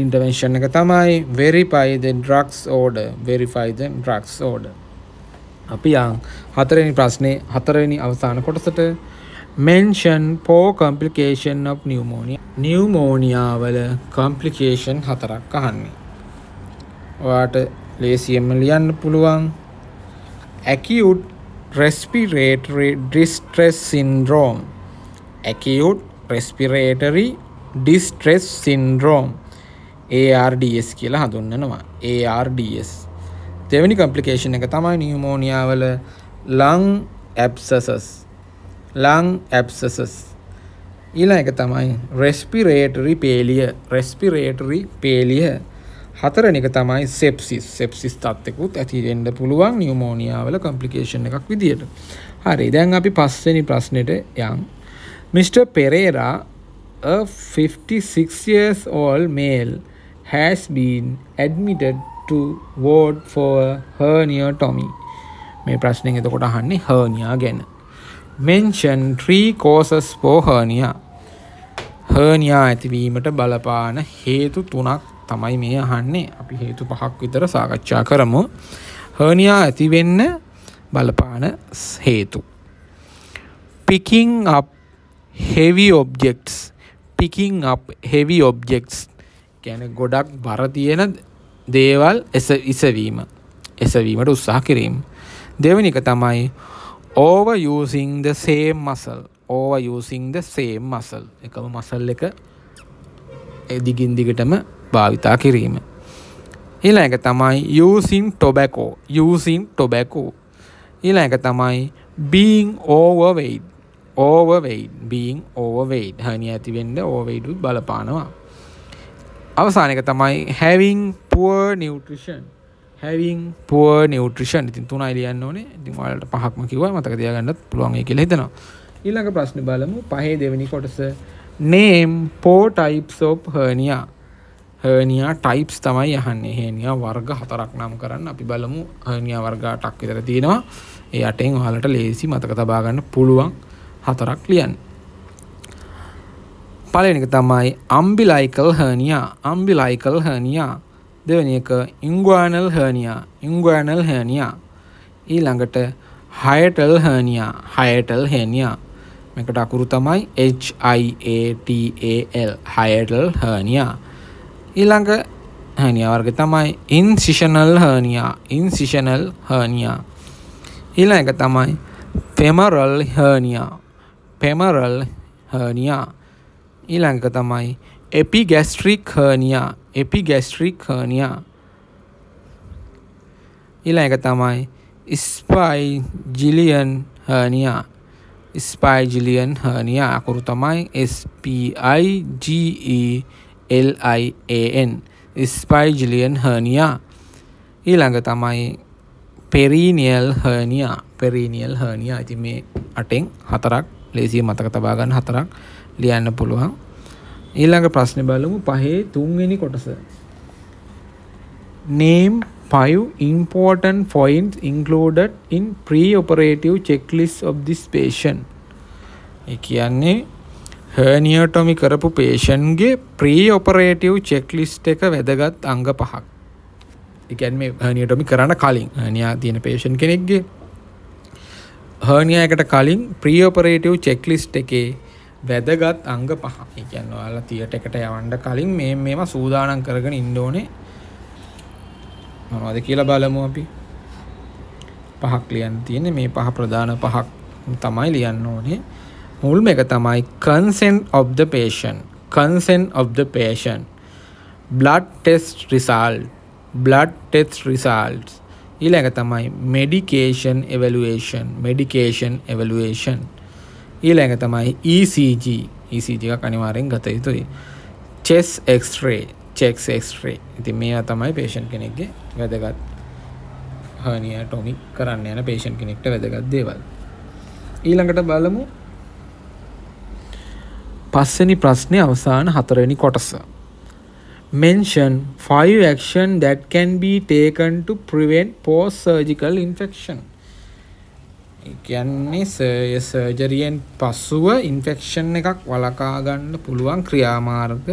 intervention එක තමයි verify the drugs order. අපි යන් හතරවෙනි ප්‍රශ්නේ හතරවෙනි අවසාන කොටසට mention 4 complication of pneumonia වල complication හතරක් අහන්නේ. ඔයාට ලේසියෙන්ම ලියන්න පුළුවන් acute respiratory distress syndrome. ARDS කියලා හඳුන්වනවා. ARDS. දෙවෙනි complication එක තමයි pneumonia වල lung abscesses. ඊළඟ එක තමයි respiratory failure. හතරවෙනි එක තමයි sepsis තත්ත්වකුත් ඇති වෙන්න පුළුවන් pneumonia වල complication එකක් විදියට. හරි, දැන් අපි පස්වෙනි ප්‍රශ්නෙට යන්. Mr. Pereira, a 56 years old male, has been admitted to ward for herniatomy. මේ ප්‍රශ්නෙන් එතකොට අහන්නේ hernia ගැන. Mention 3 causes for hernia. hernia ඇතිවීමට බලපාන හේතු 3ක් තමයි මේ අහන්නේ. අපි හේතු 5ක් විතර සාකච්ඡා කරමු. hernia ඇති වෙන්න බලපාන හේතු. picking up heavy objects. කියන්නේ ගොඩක් බර තියෙන දේවල් එසවීමට උත්සාහ කිරීම. දෙවෙනි එක තමයි overusing the same muscle. එකම muscle එක දිගින් දිගටම භාවිතා කිරීම. ඊළඟ එක තමයි using tobacco. ඊළඟ එක තමයි being overweight. hernia ඇති වෙන්න overweight උත් බලපානවා. අවසාන එක තමයි having poor nutrition. ඉතින් තුනයි ලියන්න ඕනේ. ඉතින් ඔයාලට පහක්ම කිව්වා, මතක තියාගන්නත් පුළුවන් ඒ කියලා හිතනවා. ඊළඟ ප්‍රශ්නේ බලමු. පහේ දෙවෙනි කොටස name 4 types of hernia. hernia types තමයි අහන්නේ. hernia වර්ග 4ක් නම් කරන්න. අපි බලමු hernia වර්ග 8ක් විතර තියෙනවා. ඒ 8ෙන් ඔයාලට ලේසි මතක තබා ගන්න පුළුවන් 4ක් ලියන්න. පළවෙනි එක තමයි umbilical hernia. දෙවෙනි එක inguinal hernia. ඊළඟට hiatal hernia. මේකට අකුරු තමයි HIATAL hernia. ඊළඟ hernia වර්ගය තමයි incisional hernia. ඊළඟ එක තමයි femoral hernia. ඊළඟ එක තමයි epigastric hernia. ඊළඟ එක තමයි spigelian hernia. අකුරු තමයි SPIGELIAN. spigelian hernia. ඊළඟ තමයි perineal hernia. ඉතින් මේ 8ෙන් 4ක් ලේසිය මතක තබා ගන්න 4ක් ලියන්න පුළුවන්. ඊළඟ ප්‍රශ්නේ බලමු පහේ 3 වෙනි කොටස. name 5 important points included in pre-operative checklist of this patient. ඒ කියන්නේ herniatomy කරපු patient ගේ pre-operative checklist එක වැදගත් අංග 5ක්. ඒ කියන්නේ මේ herniatomy කරන්න කලින් hernia තියෙන patient කෙනෙක්ගේ hernia එකට කලින් pre-operative checklist එකේ වැදගත් අංග 5. ඒ කියන්නේ ඔයාලා තියටර් එකට යවන්න කලින් මේවා සූදානම් කරගෙන ඉන්න ඕනේ. මොනවද කියලා බලමු අපි. 5ක් ලියන්න තියෙන්නේ. මේ 5 ප්‍රධාන 5ක් තමයි ලියන්න ඕනේ. මුල්ම එක තමයි consent of the patient. Consent of the patient. Blood test result. Blood test results. ඊළඟ තමයි medication evaluation. Medication evaluation. ඊළඟ තමයි ECG. ECG එක අනිවාර්යෙන් ගත යුතුයි. chest x-ray. chest x-ray. ඉතින් මේවා තමයි patient කෙනෙක්ගේ වැදගත් herniatomy කරන්න යන patient කෙනෙක්ට වැදගත් දේවල්. ඊළඟට බලමු පස්වෙනි ප්‍රශ්නේ අවසාන 4වෙනි කොටස. Mention 5 action that can be taken to prevent post surgical infection. ඒ කියන්නේ සර්ජරියෙන් පසුව ඉන්ෆෙක්ෂන් එකක් වළකා ගන්න පුළුවන් ක්‍රියාමාර්ග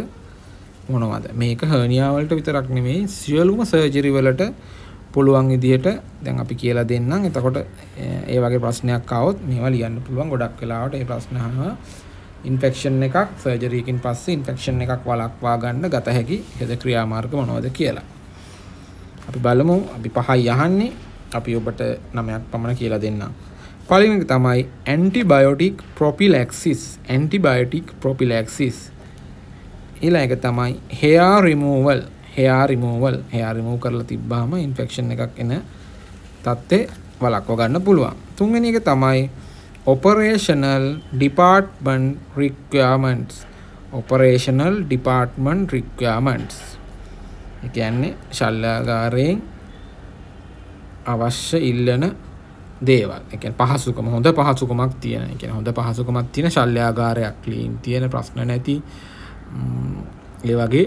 මොනවද? මේක හර්නියා වලට විතරක් නෙමෙයි සියලුම සර්ජරි වලට පුළුවන් විදිහට දැන් අපි කියලා දෙන්නම්. එතකොට ඒ වගේ ප්‍රශ්නයක් ආවොත් මේවා ලියන්න පුළුවන්. ගොඩක් වෙලාවට ඒ ප්‍රශ්න අහනවා ඉන්ෆෙක්ෂන් එකක් සර්ජරි එකකින් පස්සේ ඉන්ෆෙක්ෂන් එකක් වළක්වා ගන්න ගත හැකි හෙද ක්‍රියාමාර්ග මොනවද කියලා. අපි බලමු. අපි 5යි අහන්නේ. අපි ඔබට 9ක් පමණ කියලා දෙන්නම්. පළවෙනි එක තමයි antibiotic prophylaxis. Antibiotic prophylaxis. ඊළඟ එක තමයි hair removal. hair removal. hair remove කරලා තිබ්බාම ඉන්ෆෙක්ෂන් එකක් එන තත්ත්වේ වළක්ව ගන්න පුළුවන්. තුන්වෙනි එක තමයි operational department requirements. operational department requirements. ඒ කියන්නේ ශල්‍යාගාරයෙන් අවශ්‍ය ඉල්ලන දේවල්. ඒ කියන්නේ පහසුකම හොඳ පහසුකමක් තියෙන. ඒ කියන්නේ හොඳ පහසුකමක් තියෙන ශල්‍යාගාරයක් ක්ලීන් තියෙන ප්‍රශ්න නැති ඒ වගේ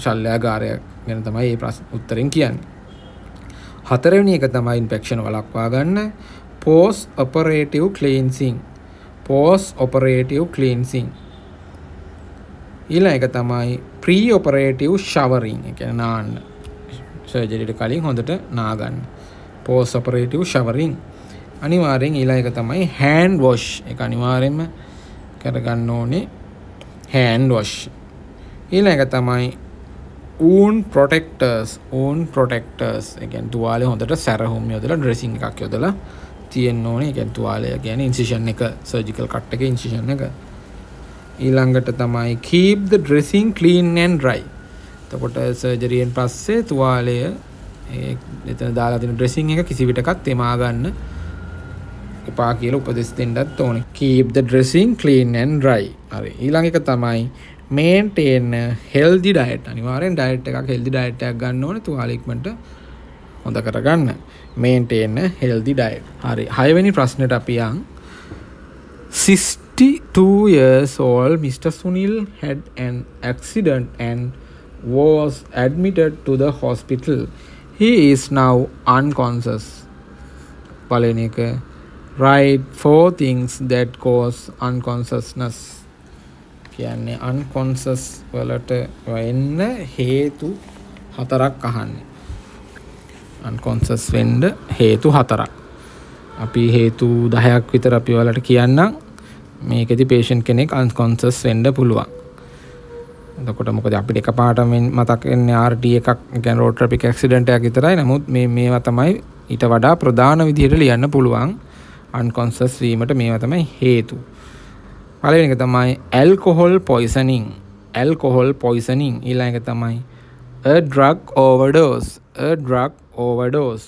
ශල්‍යාගාරයක් ගැන තමයි මේ ප්‍රශ්න උත්තරෙන් කියන්නේ. හතරවෙනි එක තමයි ඉන්ෆෙක්ෂන් වළක්වා ගන්න post operative cleansing. post operative cleansing. ඊළඟ එක තමයි pre operative showering. ඒ කියන්නේ නාන්න. සර්ජරියට කලින් හොඳට නා ගන්න. post operative showering. අනිවාර්යෙන් ඊළඟ එක තමයි hand wash. ඒක අනිවාර්යෙන්ම කරගන්න ඕනේ hand wash. ඊළඟ එක තමයි wound protectors. wound protectors. ඒ කියන්නේ තුවාලේ හොඳට සැරහුම් යොදලා dressing එකක් යොදලා තියෙන්න ඕනේ. ඒ කියන්නේ තුවාලය කියන්නේ incision එක surgical cut එකේ incision එක. ඊළඟට තමයි keep the dressing clean and dry. එතකොට සර්ජරියෙන් පස්සේ තුවාලය එතන දාලා තියෙන dressing එක කිසි විටකත් තෙමා ගන්න එපා කියලා උපදෙස් දෙන්නත් ඕනේ. keep the dressing clean and dry. හරි. ඊළඟ එක තමයි maintain healthy diet. අනිවාර්යෙන් diet එකක් healthy diet එකක් ගන්න ඕනේ තුවාල ඉක්මනට හොඳ කරගන්න. maintain healthy diet. හරි. 6 වෙනි ප්‍රශ්නෙට අපි යන් 62 years old Mr. Sunil had an accident and was admitted to the hospital. He is now unconscious. පළවෙනි එක write 4 things that cause unconsciousness. කියන්නේ unconscious වලට වෙන්න හේතු 4ක් අහන්නේ. unconscious වෙන්න හේතු 4ක්. අපි හේතු 10ක් විතර අපි ඔයාලට කියන්නම්. මේකෙදි patient කෙනෙක් unconscious වෙන්න පුළුවන්. එතකොට මොකද අපිට එකපාරටම මතක් වෙන්නේ RT එකක් කියන්නේ road traffic accident එකක් විතරයි. නමුත් මේවා තමයි ඊට වඩා ප්‍රධාන විදිහට ලියන්න පුළුවන්. unconscious වීමට මේවා තමයි හේතු. පළවෙනි එක තමයි alcohol poisoning. alcohol poisoning. ඊළඟ එක තමයි a drug overdose. a drug overdose.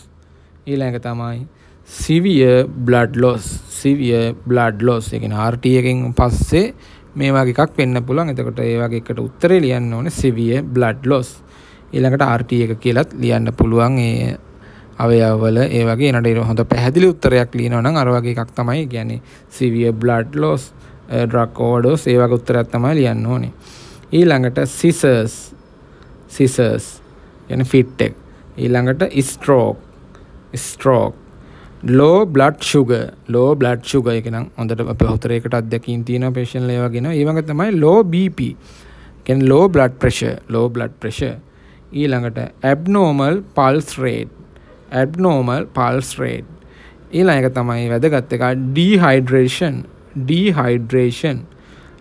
ඊළඟ එක තමයි severe blood loss. severe blood loss. ඒ කියන්නේ RT එකෙන් පස්සේ මේ වගේ එකක් වෙන්න පුළුවන්. එතකොට ඒ වගේ එකට උත්තරේ ලියන්න ඕනේ severe blood loss. ඊළඟට RT එක කියලාත් ලියන්න පුළුවන්. ඒ අවයවවල ඒ වගේ එනට හොඳ පැහැදිලි උත්තරයක් ලියනවා නම් අර වගේ එකක් තමයි කියන්නේ severe blood loss, drug overdose ඒ වගේ උත්තරයක් තමයි ලියන්න ඕනේ. ඊළඟට scissors. scissors කියන්නේ fit එක. ඊළඟට stroke low blood sugar ඒක නම් හොඳට අපි හතරේකට අත්දැකීම් තියෙන patient ලා වගේ නේ. ඊළඟට තමයි low bp කියන්නේ low blood pressure. ඊළඟට abnormal pulse rate ඊළඟ එක තමයි වැදගත් එක dehydration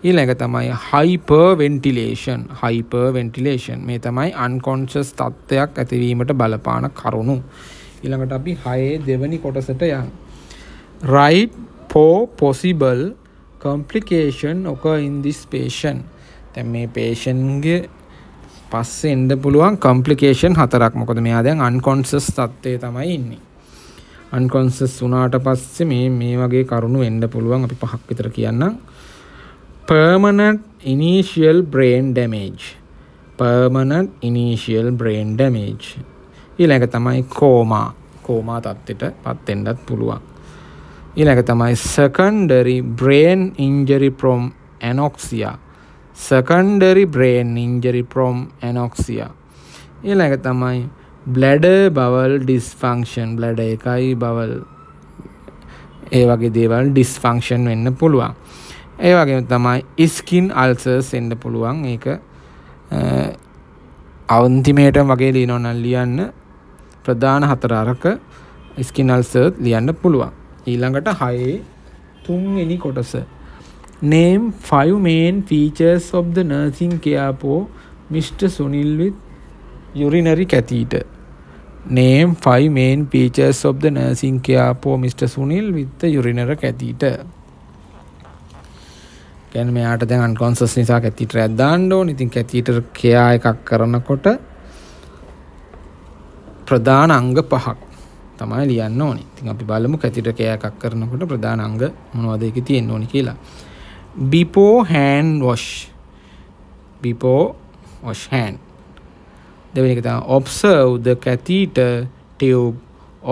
ඊළඟ තමයි hyperventilation මේ තමයි unconscious තත්ත්වයක් ඇතිවීමට බලපාන කරුණු. ඊළඟට අපි 6 දෙවෙනි කොටසට යමු. right for possible complication occur in this patient. දැන් මේ patient ගේ පස්සේ එන්න පුළුවන් complication 4ක්. මොකද මෙයා දැන් unconscious තත්ත්වයේ තමයි ඉන්නේ. unconscious වුණාට පස්සේ මේ වගේ කරුණු වෙන්න පුළුවන්. අපි 5ක් විතර කියන්නම්. permanent initial brain damage ඊළඟ තමයි කෝමා තත්ත්වයට පත් වෙන්නත් පුළුවන්. ඊළඟ තමයි secondary brain injury from anoxia ඊළඟ තමයි bladder bowel dysfunction bladder එකයි bowel ඒ වගේ දේවල් dysfunction වෙන්න පුළුවන්. ඒ වගේම තමයි skin ulcers එන්න පුළුවන්. ඒක අන්තිමේටම වගේ ලියනවා නම් ලියන්න ප්‍රධාන 4 අරක skin ulcers ලියන්න පුළුවන්. ඊළඟට 6 තුන්වෙනි කොටස name 5 main features of the nursing care for Mr. Sunil with urinary catheter. Name 5 main features of the nursing care for Mr. Sunil with the urinary catheter. කියන්නේ මෙයාට දැන් unconscious නිසා catheter එකක් දාන්න ඕනේ. ඉතින් catheter care එකක් කරනකොට ප්‍රධාන අංග 5ක් තමයි ලියන්න ඕනේ. ඉතින් අපි බලමු catheter care එකක් කරනකොට ප්‍රධාන අංග මොනවද ඒකේ තියෙන්න ඕනේ කියලා. before wash hand. දෙවෙනි එක තමයි observe the catheter tube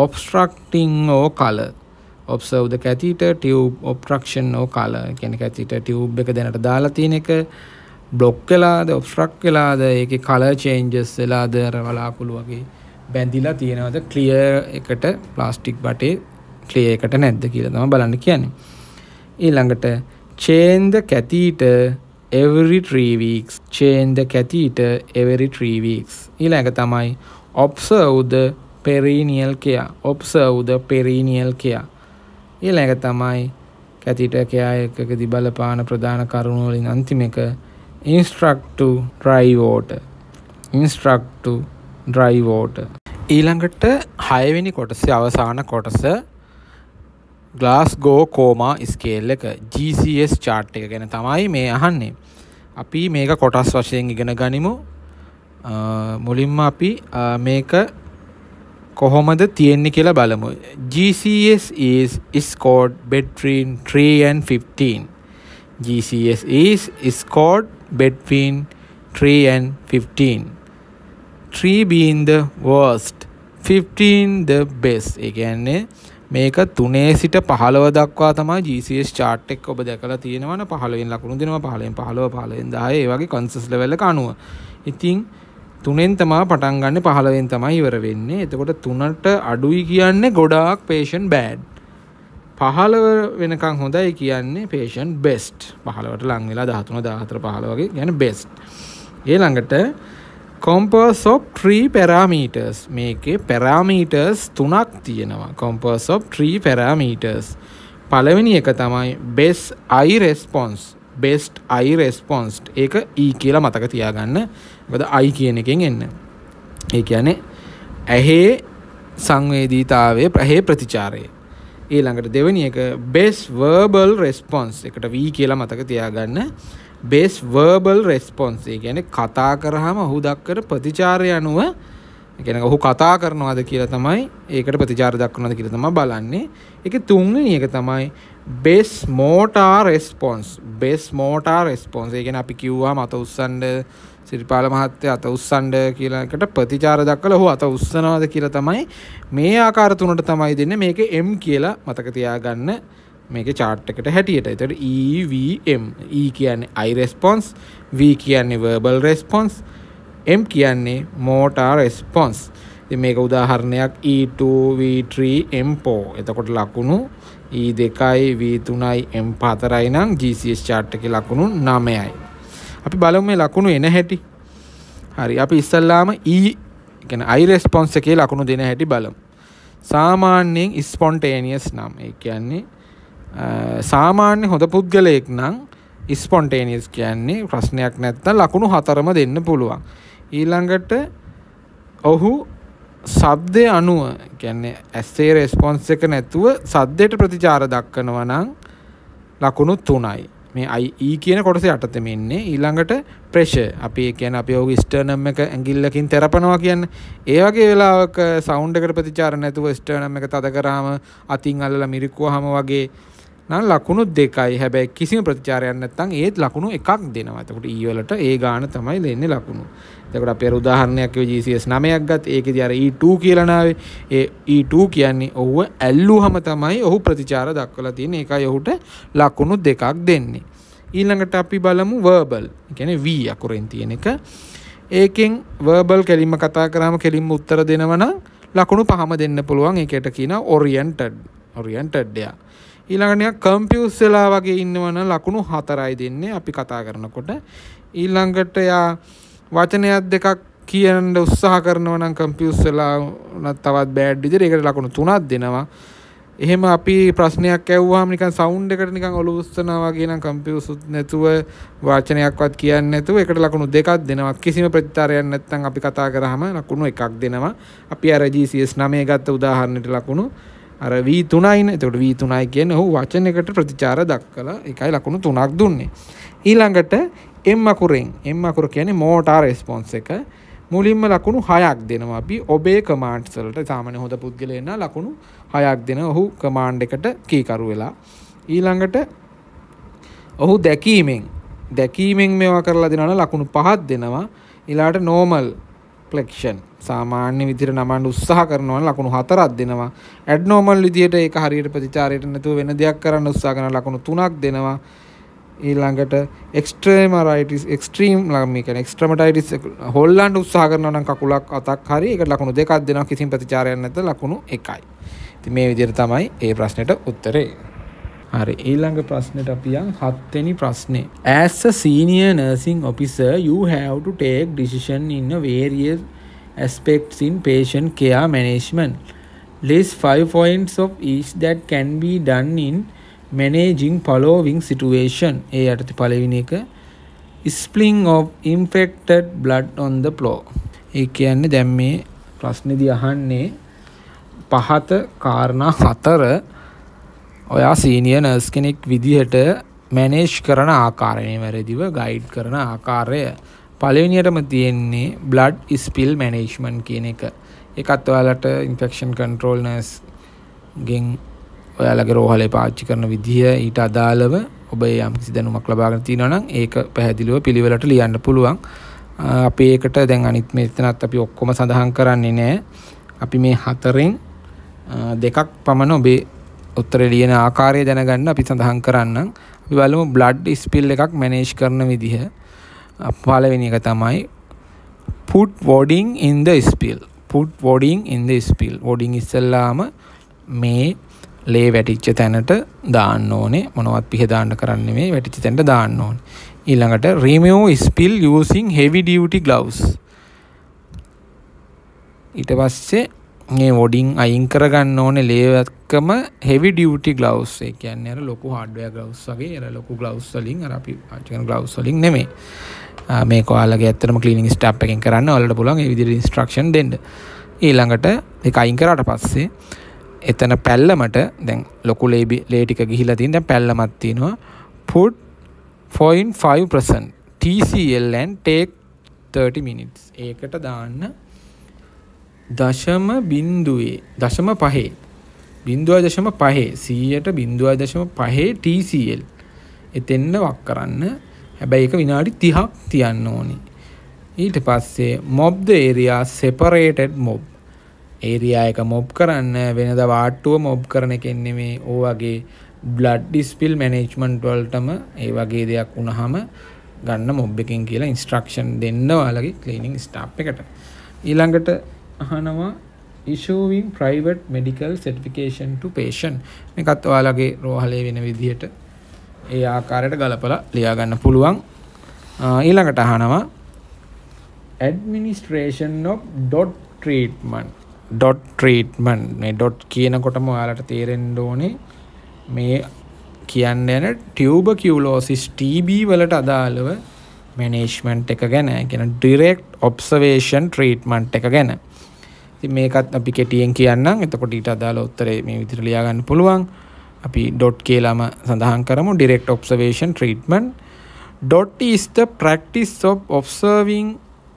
obstruction or color. කියන්නේ catheter tube එක දැනට දාලා තියෙන එක block වෙලාද obstruct වෙලාද ඒකේ color changes වෙලාද අර වලාකුළු වගේ බැඳිලා තියෙනවද clear එකට plastic බටේ clear එකට නැද්ද කියලා තමයි බලන්න කියන්නේ. ඊළඟට change the catheter every 3 weeks. ඊළඟ තමයි observe the perineal care. ඊළඟ තමයි catheter care එකකදී බලපාන ප්‍රධාන කරුණු වලින් අන්තිම එක instruct to dry water. ඊළඟට 6 වෙනි කොටසේ අවසාන කොටස Glasgow coma scale එක GCS chart එක ගැන තමයි මේ අහන්නේ. අපි මේක කොටස් වශයෙන් ඉගෙන ගනිමු. මුලින්ම අපි මේක කොහොමද තියෙන්නේ කියලා බලමු. GCS is scored between 3 and 15. 3 being the worst, 15 the best. ඒ කියන්නේ මේක 3 සිට 15 දක්වා තමයි GCS chart එක ඔබ දැකලා තියෙනවනේ. 15 ලකුණු දෙනවා 15 10 ඒ වගේ කන්සස් ලෙවල් එක අනුව. ඉතින් 3ෙන් තමයි පටන් ගන්න 15ෙන් තමයි ඉවර වෙන්නේ. එතකොට 3ට අඩුයි කියන්නේ ගොඩාක් patient bad. 15 වෙනකන් හොඳයි කියන්නේ patient best. 15ට ලං වෙලා 13 14 15 වගේ කියන්නේ best. ඊළඟට compass of 3 parameters. මේකේ parameters 3ක් තියෙනවා. compass of 3 parameters. පළවෙනි එක තමයි best eye response. ඒක E කියලා මතක තියාගන්න. මොකද eye කියන එකෙන් එන්න. ඒ කියන්නේ ඇහි සංවේදීතාවයේ ප්‍රතිචාරය. ඊළඟට දෙවෙනි එක best verbal response. එකට V කියලා මතක තියාගන්න. best verbal response. ඒ කියන්නේ කතා කරාම ඔහු දක්වන ප්‍රතිචාරය අනුව ඒ කියන්නේ ඔහු කතා කරනවාද කියලා තමයි ඒකට ප්‍රතිචාර දක්වනවාද කියලා තමයි බලන්නේ. ඒකේ තුන්වෙනි එක තමයි best motor response. ඒ කියන්නේ අපි කිව්වම අත උස්සන්න සිරිපාල මහත්තයා අත උස්සන්න කියලා එකට ප්‍රතිචාර දක්වලා ඔහු අත උස්සනවාද කියලා තමයි මේ ආකාර තුනට තමයි දෙන්නේ. මේකේ M කියලා මතක තියාගන්න. මේකේ chart එකට හැටියට. ඒතකොට EVM. E කියන්නේ eye response, V කියන්නේ verbal response, M කියන්නේ motor response. ඉතින් මේක උදාහරණයක් E2 V3 M4. එතකොට ලකුණු E2යි V3යි M4යි නම් GCS chart එකේ ලකුණු 9යි. අපි බලමු මේ ලකුණු එන හැටි. හරි අපි ඉස්සල්ලාම කියන්නේ I response එකේ ලකුණු දෙන හැටි බලමු. සාමාන්‍යයෙන් spontaneous නම් ඒ කියන්නේ සාමාන්‍ය හොඳ පුද්ගලයෙක් නම් spontaneous කියන්නේ ප්‍රශ්නයක් නැත්නම් ලකුණු 4ම දෙන්න පුළුවන්. ඊළඟට ඔහු ශබ්දය අනුව කියන්නේ ඇස්සේ රෙස්පොන්ස් එක නැතුව සද්දයට ප්‍රතිචාර දක්වනවා නම් ලකුණු 3යි. මේ I කියන කොටස යටතේ මෙන්නේ. ඊළඟට ප්‍රෙෂර් අපි ඒ කියන්නේ අපි ඔහුගේ ස්ටර්නම් එක ඇඟිල්ලකින් තෙරපනවා කියන්නේ. ඒ වගේ වෙලාවක සවුන්ඩ් එකට ප්‍රතිචාර නැතුව ස්ටර්නම් එක තද කරාම අතින් අල්ලලා මිරිකුවාම වගේ නම් ලකුණු 2යි. හැබැයි කිසිම ප්‍රතිචාරයක් නැත්නම් ඒත් ලකුණු 1ක් දෙනවා. එතකොට E වලට ඒ ගාන තමයි දෙන්නේ ලකුණු. එතකොට අපි අර උදාහරණයක් කිව්ව GCS 9ක් ගත්ත. ඒකේදී අර E2 කියලා නාවේ. ඒ E2 කියන්නේ ඔහුව ඇල්ලුවම තමයි ඔහු ප්‍රතිචාර දක්වලා තියෙන්නේ. ඒකයි ඔහුට ලකුණු 2ක් දෙන්නේ. ඊළඟට අපි බලමු verbal. ඒ කියන්නේ V අකුරෙන් තියෙන එක. ඒකෙන් verbal කෙලින්ම කතා කරාම කෙලින්ම උත්තර දෙනවා නම් ලකුණු 5ම දෙන්න පුළුවන්. ඒකට කියනවා oriented යා. ඊළඟට නිකන් කන්ෆියුස් වෙලා වගේ ඉන්නවනම් ලකුණු 4යි දෙන්නේ අපි කතා කරනකොට. ඊළඟට යා වචනයක් දෙකක් කියන්න උත්සාහ කරනවා නම් කන්ෆියුස් වෙලා තවත් බෑඩ් විදිහට ඒකට ලකුණු 3ක් දෙනවා. එහෙම අපි ප්‍රශ්නයක් ඇහුවාම නිකන් සවුන්ඩ් එකට නිකන් ඔලුව උස්සනවා වගේ නම් කන්ෆියුස් නැතුව වචනයක්වත් කියන්නේ නැතුව ඒකට ලකුණු 2ක් දෙනවා. කිසිම ප්‍රතිචාරයක් නැත්නම් අපි කතා කරාම ලකුණු 1ක් දෙනවා. අපි අර GCS 9 ගත්ත උදාහරණයට ලකුණු අර V3යි නේ. එතකොට V3යි කියන්නේ ඔහු වචනයකට ප්‍රතිචාර දක්වලා ඒකයි ලකුණු 3ක් දුන්නේ. ඊළඟට M අකුර කියන්නේ motor response එක. මුලින්ම ලකුණු 6ක් දෙනවා. අපි obey commands වලට සාමාන්‍ය හොඳ පුද්ගලයන් නම් ලකුණු 6ක් දෙනවා. ඔහු command එකට කීකරු වෙලා. ඊළඟට ඔහු දැකීමෙන් මේවා කරලා දෙනවා නම් ලකුණු 5ක් දෙනවා. ඊළාට normal flexion සාමාන්‍ය විදිහට නමන්න උත්සාහ කරනවා නම් ලකුණු 4ක් දෙනවා. abnormal විදිහට ඒක හරියට ප්‍රතිචාරයට නැතුව වෙන දෙයක් කරන්න උත්සාහ කරන ලකුණු 3ක් දෙනවා. ඊළඟට extrematitis හොල්ලන්න උත්සාහ කරනවා නම් කකුලක් අතක් හරි ඒකට ලකුණු 2ක් දෙනවා. කිසිම ප්‍රතිචාරයක් නැත්නම් ලකුණු 1යි. ඉතින් මේ විදිහට තමයි ඒ ප්‍රශ්නෙට උත්තරේ. හරි ඊළඟ ප්‍රශ්නෙට අපි යන් 7 වෙනි ප්‍රශ්නේ. As a senior nursing officer you have to take decision in a various aspects in patient care management. List 5 points of each that can be done in managing following situation. ඒ යටතේ පළවෙනි එක spilling of infected blood on the floor. ඒ කියන්නේ දැන් මේ ප්‍රශ්නේදී අහන්නේ පහත කාරණා 4 ඔයා සීනියර් නර්ස් කෙනෙක් විදිහට මැනේජ් කරන ආකාරය නිවැරදිව ගයිඩ් කරන ආකාරය. පළවෙනියටම තියෙන්නේ blood spill management කියන එක. ඒකත් ඔයාලට infection control nurse ගෙන් ඔයාලගේ රෝහලේ පාවිච්චි කරන විදිහ ඊට අදාළව ඔබ යම් කිසි දැනුමක් ලබාගෙන තියෙනවා නම් ඒක පැහැදිලිව පිළිවෙලට ලියන්න පුළුවන්. අපි ඒකට දැන් අනිත් මෙතනත් අපි ඔක්කොම සඳහන් කරන්නේ නැහැ. අපි මේ 4න් දෙකක් පමණ ඔබේ උත්තරේ ලියන ආකාරය දැනගන්න අපි සඳහන් කරන්නම්. අපි බලමු blood spill එකක් මැනේජ් කරන විදිහ. පළවෙනි එක තමයි put wadding in the spill. wadding ඉස්සෙල්ලාම මේ ලේ වැටිච්ච තැනට දාන්න ඕනේ. මොනවත් පිහ දාන්න කරන්නේ නෙමෙයි, වැටිච්ච තැනට දාන්න ඕනේ. ඊළඟට remove spill using heavy duty gloves. ඊට පස්සේ මේ වොඩින් අයින් කරගන්න ඕනේ ලේවත්කම heavy duty gloves. ඒ කියන්නේ අර ලොකු hardware gloves වගේ අර ලොකු gloves වලින් අර අපි පාවිච්චි කරන gloves වලින් නෙමෙයි. මේක ඔයාලගේ ඇත්තටම cleaning staff එකෙන් කරන්න ඔයාලට පුළුවන් ඒ විදිහට instruction දෙන්න. ඊළඟට ඒක අයින් කරාට පස්සේ එතන පැල්ලමට දැන් ලොකු ලේ ටික ගිහිලා තියෙන දැන් පැල්ලමක් තියෙනවා. put 0.5% TCL and take 30 minutes. ඒකට දාන්න 0.5 0.5 TCL එතෙන්න වක් කරන්න. හැබැයි ඒක විනාඩි 30ක් තියන්න ඕනේ. ඊට පස්සේ mob the area separated mob. Area එක මොබ් කරන්න වෙනදා වාට්ටුව මොබ් කරන එකෙන් නෙමේ. ඕ වගේ blood spill management වලටම ඒ වගේ දෙයක් වුණාම ගන්න මොබ් එකෙන් කියලා instruction දෙන්න ඔයාලගේ cleaning staff එකට. ඊළඟට අහනවා issuing private medical certification to patient. මේකත් ඔයාලගේ රෝහලේ වෙන විදිහට ඒ ආකාරයට ගලපලා ලියා ගන්න පුළුවන්. ඊළඟට අහනවා administration of dot treatment. මේ dot කියනකොටම ඔයාලට තේරෙන්න ඕනේ මේ කියන්නේ යන tuberculosis TB වලට අදාළව management එක ගැන, කියන direct observation treatment එක ගැන. ඉතින් මේකත් අපි කෙටියෙන් කියන්නම්. එතකොට ඊට අදාළ උත්තරේ මේ විදිහට ලියා ගන්න පුළුවන්. අපි dot කියලාම සඳහන් කරමු. direct observation treatment. Dot is the practice of observing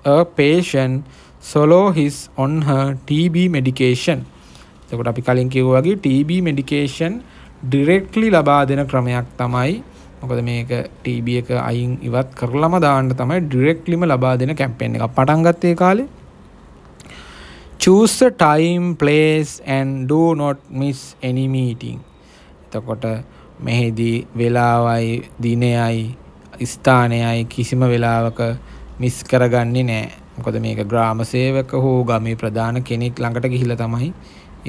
a patient follow his on her TB medication. එතකොට අපි කලින් කිව්වා වගේ TB medication directly ලබා දෙන ක්‍රමයක් තමයි. මොකද මේක TB එක අයින් ඉවත් කරලම දාන්න තමයි directlyම ලබා දෙන කැම්පේන් එකක් පටන් ගත්තේ කාලේ. Choose a time, place and do not miss any meeting. එතකොට මෙහිදී වෙලාවයි දිනයයි ස්ථානයයි කිසිම වෙලාවක මිස් කරගන්නේ නැහැ. මොකද මේක ග්‍රාම සේවක හෝ ගමේ ප්‍රධාන කෙනෙක් ළඟට ගිහිල්ලා තමයි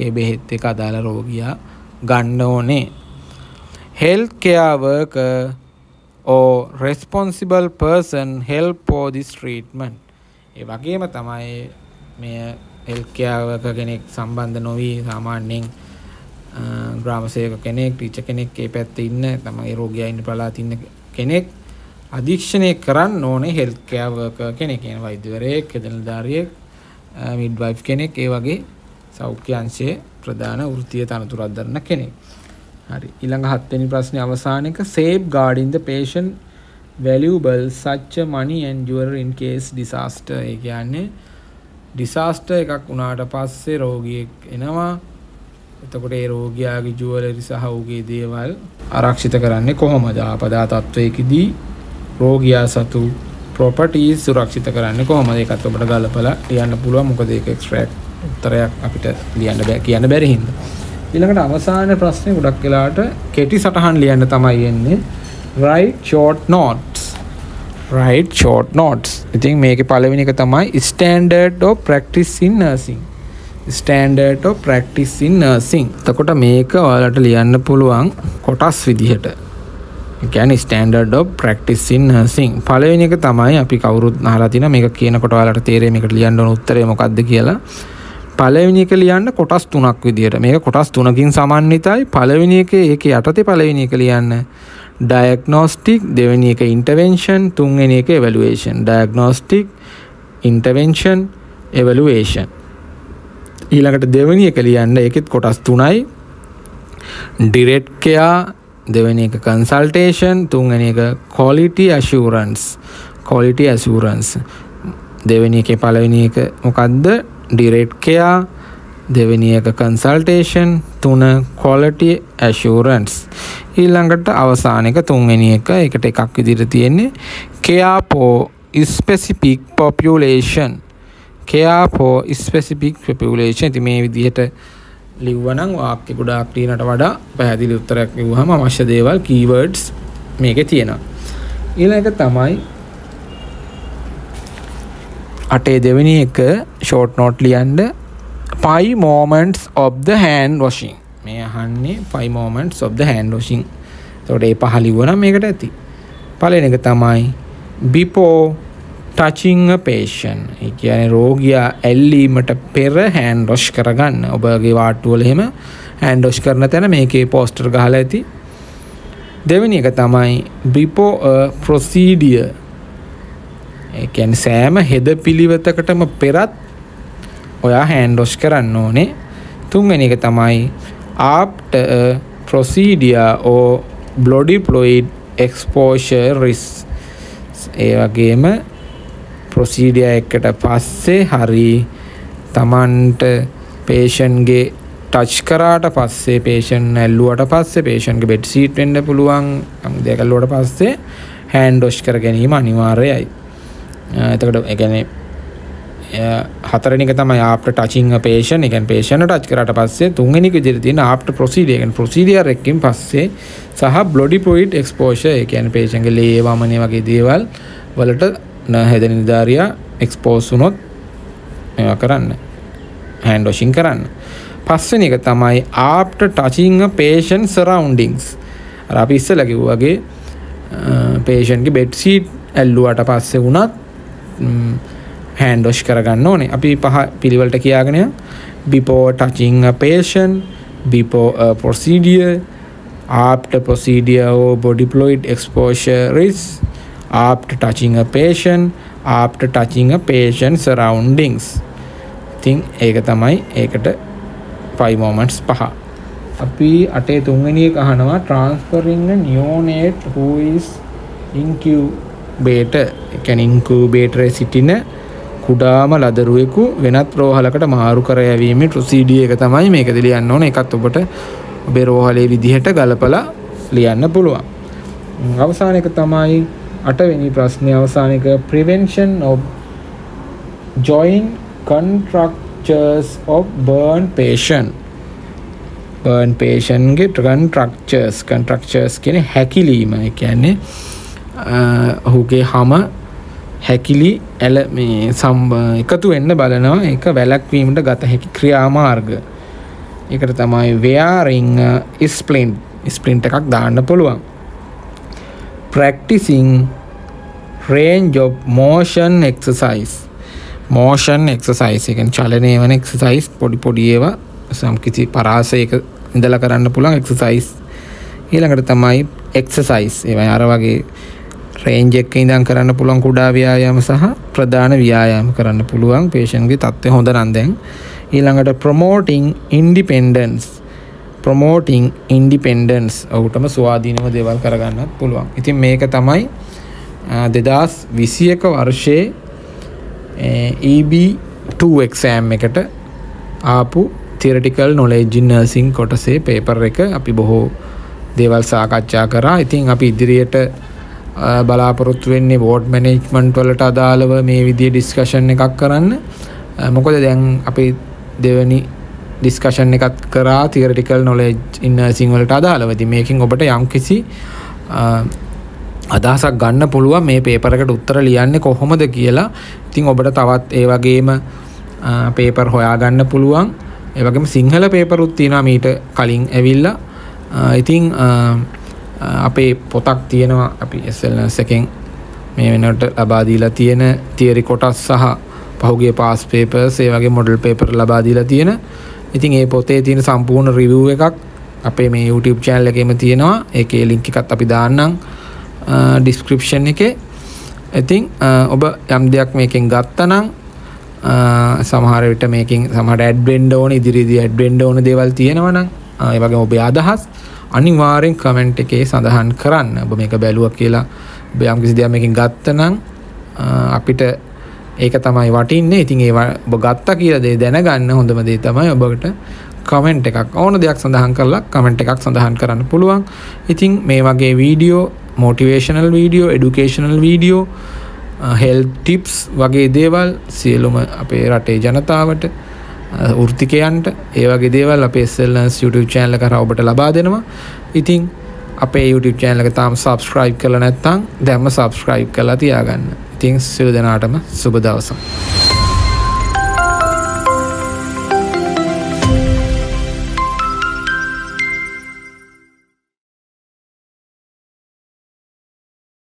ඒ බෙහෙත් එක අදාළ රෝගියා ගන්න ඕනේ. Health care worker or responsible person help for this treatment. ඒ වගේම තමයි මේ health care worker කෙනෙක් සම්බන්ධ නොවි සාමාන්‍යයෙන් ග්‍රාම සේවක කෙනෙක්, ටීචර් කෙනෙක් ඒ පැත්තේ ඉන්න තමයි රෝගියා ඉන්න පළාත ඉන්න කෙනෙක් අධීක්ෂණය කරන්න ඕනේ health care worker කෙනෙක්. කියන වෛද්‍යවරයෙක්, හෙදනිලධාරියෙක්, midwife කෙනෙක්, ඒ වගේ සෞඛ්‍ය අංශයේ ප්‍රධාන වෘත්තීය තනතුරක් දරන කෙනෙක්. හරි. ඊළඟ 7 වෙනි ප්‍රශ්නේ අවසාන එක safeguarding the patient valuables such as money and jewelry in case disaster. ඒ කියන්නේ disaster එකක් වුණාට පස්සේ රෝගියෙක් එනවා. එතකොට ඒ රෝගියාගේ ජුවලරි සහ ඔහුගේ දේවල් ආරක්ෂිත කරන්නේ කොහොමද? ආපදා තත්වයකදී රෝගියා සතු ප්‍රොපර්ටිස් සුරක්ෂිත කරන්නේ කොහොමද? ඒකත් ඔබට ගලපලා ලියන්න පුළුවන්. මොකද ඒක එක්ස්ට්‍රැක්ට් උත්තරයක් අපිට ලියන්න බෑ, කියන්න බැරි හින්දා. ඊළඟට අවසාන ප්‍රශ්නේ ගොඩක් වෙලාවට කෙටි සටහන් ලියන්න තමයි එන්නේ. write short notes. ඉතින් මේකේ පළවෙනි එක තමයි standard of practice in nursing. එතකොට මේක ඔයාලට ලියන්න පුළුවන් කොටස් විදිහට. ඒ කියන්නේ standard of practice in nursing. පළවෙනි එක තමයි අපි කවුරුත් අහලා තියෙන මේක කියනකොට ඔයාලට තේරෙයි මේකට ලියන්න ඕන උත්තරේ මොකක්ද කියලා. පළවෙනි එක ලියන්න කොටස් 3ක් විදිහට. මේක කොටස් 3කින් සමන්විතයි. පළවෙනි එකේ ඒකේ යටතේ පළවෙනි එක ලියන්න diagnostic, දෙවෙනි එක intervention, තුන්වෙනි එක evaluation. diagnostic, intervention, evaluation. ඊළඟට දෙවෙනි එක ලියන්න ඒකෙත් කොටස් 3යි. direct care, දෙවෙනි එක consultation, තුන්වෙනි එක quality assurance. දෙවෙනි එකේ පළවෙනි එක මොකද්ද? direct care, දෙවෙනි එක consultation, තුන quality assurance. ඊළඟට අවසාන එක තුන්වෙනි එක ඒකට එකක් විදිහට තියෙන්නේ care for specific population. ඉතින් මේ විදිහට ලිව්වනම් වාක්‍ය ගොඩාක් ලියනට වඩා පැහැදිලි උත්තරයක් ලිව්වහම අවශ්‍ය දේවල් keywords මේකේ තියෙනවා. ඊළඟ එක තමයි 8 දෙවෙනි එක short note ලියන්න 5 moments of the hand washing. මේ අහන්නේ 5 moments of the hand washing. එතකොට ඒ පහ ලිව්වනම් මේකට ඇති. පළවෙනි එක තමයි before touching a patient. ඒ කියන්නේ රෝගියා ඇල්ලීමට පෙර hand wash කරගන්න. ඔබගේ වාට්ටුවල එහෙම hand wash කරන තැන මේකේ poster ගහලා ඇති. දෙවෙනි එක තමයි before a procedure. ඒ කියන්නේ සෑම හෙදපිලිවෙතකටම පෙරත් ඔයා hand wash කරන්න ඕනේ. තුන්වෙනි එක තමයි after a procedure or bloody fluid exposure risk. ඒ වගේම procedure එකට පස්සේ හරි තමන්ට patient ගේ touch කරාට පස්සේ patient ඇල්ලුවට පස්සේ patient ගේ bed sheet වෙන්න පුළුවන් දෙයක් ඇල්ලුවට පස්සේ hand wash කර ගැනීම අනිවාර්යයි. එතකොට ඒ කියන්නේ හතරවෙනි එක තමයි after touching a patient. ඒ කියන්නේ patient touch කරාට පස්සේ තුන්වෙනි එක විදිහට තියෙන after procedure. ඒ කියන්නේ procedure එකකින් පස්සේ සහ bloody fluid exposure. ඒ කියන්නේ patient ගේ ලේ වමනේ වගේ දේවල් වලට හෙදනිලධාරියා expose වුණොත් මේවා කරන්න. hand washing කරන්න. පස්වෙනි එක තමයි after touching a patient surroundings. අර අපි ඉස්සෙල්ලා කිව්වා වගේ patient ගේ bed sheet ඇල්ලුවාට පස්සේ වුණත් hand wash කරගන්න ඕනේ. අපි පහ පිළිවෙලට කියාගෙන යමු. Before touching a patient, before a procedure, after procedure or body fluid exposure risk, after touching a patient, after touching a patient surroundings. ඉතින් ඒක තමයි ඒකට 5 moments පහ. අපි අටේ තුන්වෙනි එක අහනවා transferring a neonate who is incubator. ඒ කියන්නේ incubator සිටින කුඩාම ලදරුවෙකු වෙනත් රෝහලකට මාරු කර යැවීමේ ප්‍රොසීඩියර් එක තමයි මේකද ලියන්න ඕනේ. ඒකත් ඔබට ඔබේ රෝහලේ විදිහට ගලපලා ලියන්න පුළුවන්. අවසාන එක තමයි 8 වෙනි ප්‍රශ්නේ අවසාන එක prevention of joint contractures of burn patient. burn patient ගේ contractures කියන්නේ හැකිලීම. ඒ කියන්නේ ඔහුගේ හැම හැකිලි මේ එකතු වෙන්න බලනවා. ඒක වැළැක්වීමට ගත හැකි ක්‍රියාමාර්ග. ඒකට තමයි wearing splint එකක් දාන්න පුළුවන්. practicing range of motion exercise. ඒ කියන්නේ චලනය වෙන exercise පොඩි ඒවා සම්කිසි පරාසයක ඉඳලා කරන්න පුළුවන් exercise. ඊළඟට තමයි exercise. ඒවා අර වගේ රේන්ජ් එකක ඉඳන් කරන්න පුළුවන් කුඩා ව්‍යායාම සහ ප්‍රධාන ව්‍යායාම කරන්න පුළුවන්. patient ගේ තත්ත්වය හොඳ නම් දැන්. ඊළඟට promoting independence. ඔහුටම ස්වාධීනව දේවල් කරගන්නත් පුළුවන්. ඉතින් මේක තමයි 2021 වර්ෂයේ EB2 exam එකට ආපු theoretical knowledge in nursing කොටසේ paper එක අපි බොහෝ දේවල් සාකච්ඡා කරා. ඉතින් අපි ඉදිරියට බලාපොරොත්තු වෙන්නේ ward management වලට අදාළව මේ විදිහේ discussion එකක් කරන්න. මොකද දැන් අපි දෙවෙනි discussion එකක් කරා theoretical knowledge in nursing වලට අදාළව. ඉතින් මේකෙන් ඔබට යම්කිසි අදහසක් ගන්න පුළුවන් මේ paper එකට උත්තර ලියන්නේ කොහොමද කියලා. ඉතින් ඔබට තවත් ඒ වගේම paper හොයාගන්න පුළුවන්. ඒ වගේම සිංහල paper උත් තියෙනවා මීට කලින් ඇවිල්ලා. ඉතින් අපේ පොතක් තියෙනවා අපි SLNS එකෙන් මේ වෙනකොට ලබා දීලා තියෙන theory කොටස් සහ පහුගිය past papers ඒ වගේ model paper ලබා දීලා තියෙන. ඉතින් ඒ පොතේ තියෙන සම්පූර්ණ review එකක් අපේ මේ YouTube channel එකේම තියෙනවා. ඒකේ link එකත් අපි දාන්නම් description එකේ. ඉතින් ඔබ යම් දෙයක් මේකෙන් ගත්තා නම් සමහර විට මේකෙන් සමහරට ඇඩ් වෙන්න ඕන ඉදිරියේදී ඇඩ් වෙන්න ඕන දේවල් තියෙනවා නම් ඒ වගේම ඔබේ අදහස් අනිවාර්යෙන් කමෙන්ට් එකේ සඳහන් කරන්න. ඔබ මේක බැලුවා කියලා ඔබ යම් කිසි දෙයක් මේකෙන් ගත්තා නම් අපිට ඒක තමයි වටින්නේ. ඉතින් ඒ ඔබ ගත්තා කියලා දේ දැනගන්න හොඳම දේ තමයි ඔබට කමෙන්ට් එකක් ඕන දෙයක් සඳහන් කරලා කමෙන්ට් එකක් සඳහන් කරන්න පුළුවන්. ඉතින් මේ වගේ video motivational video, educational video, health tips වගේ දේවල් සියලුම අපේ රටේ ජනතාවට වෘත්තිකයන්ට ඒ වගේ දේවල් අපේ SLNS YouTube channel එක කරා ඔබට ලබා දෙනවා. ඉතින් අපේ YouTube channel එක තාම subscribe කරලා නැත්නම් දැන්ම subscribe කරලා තියාගන්න. ඉතින් සියලු දෙනාටම සුබ දවසක්.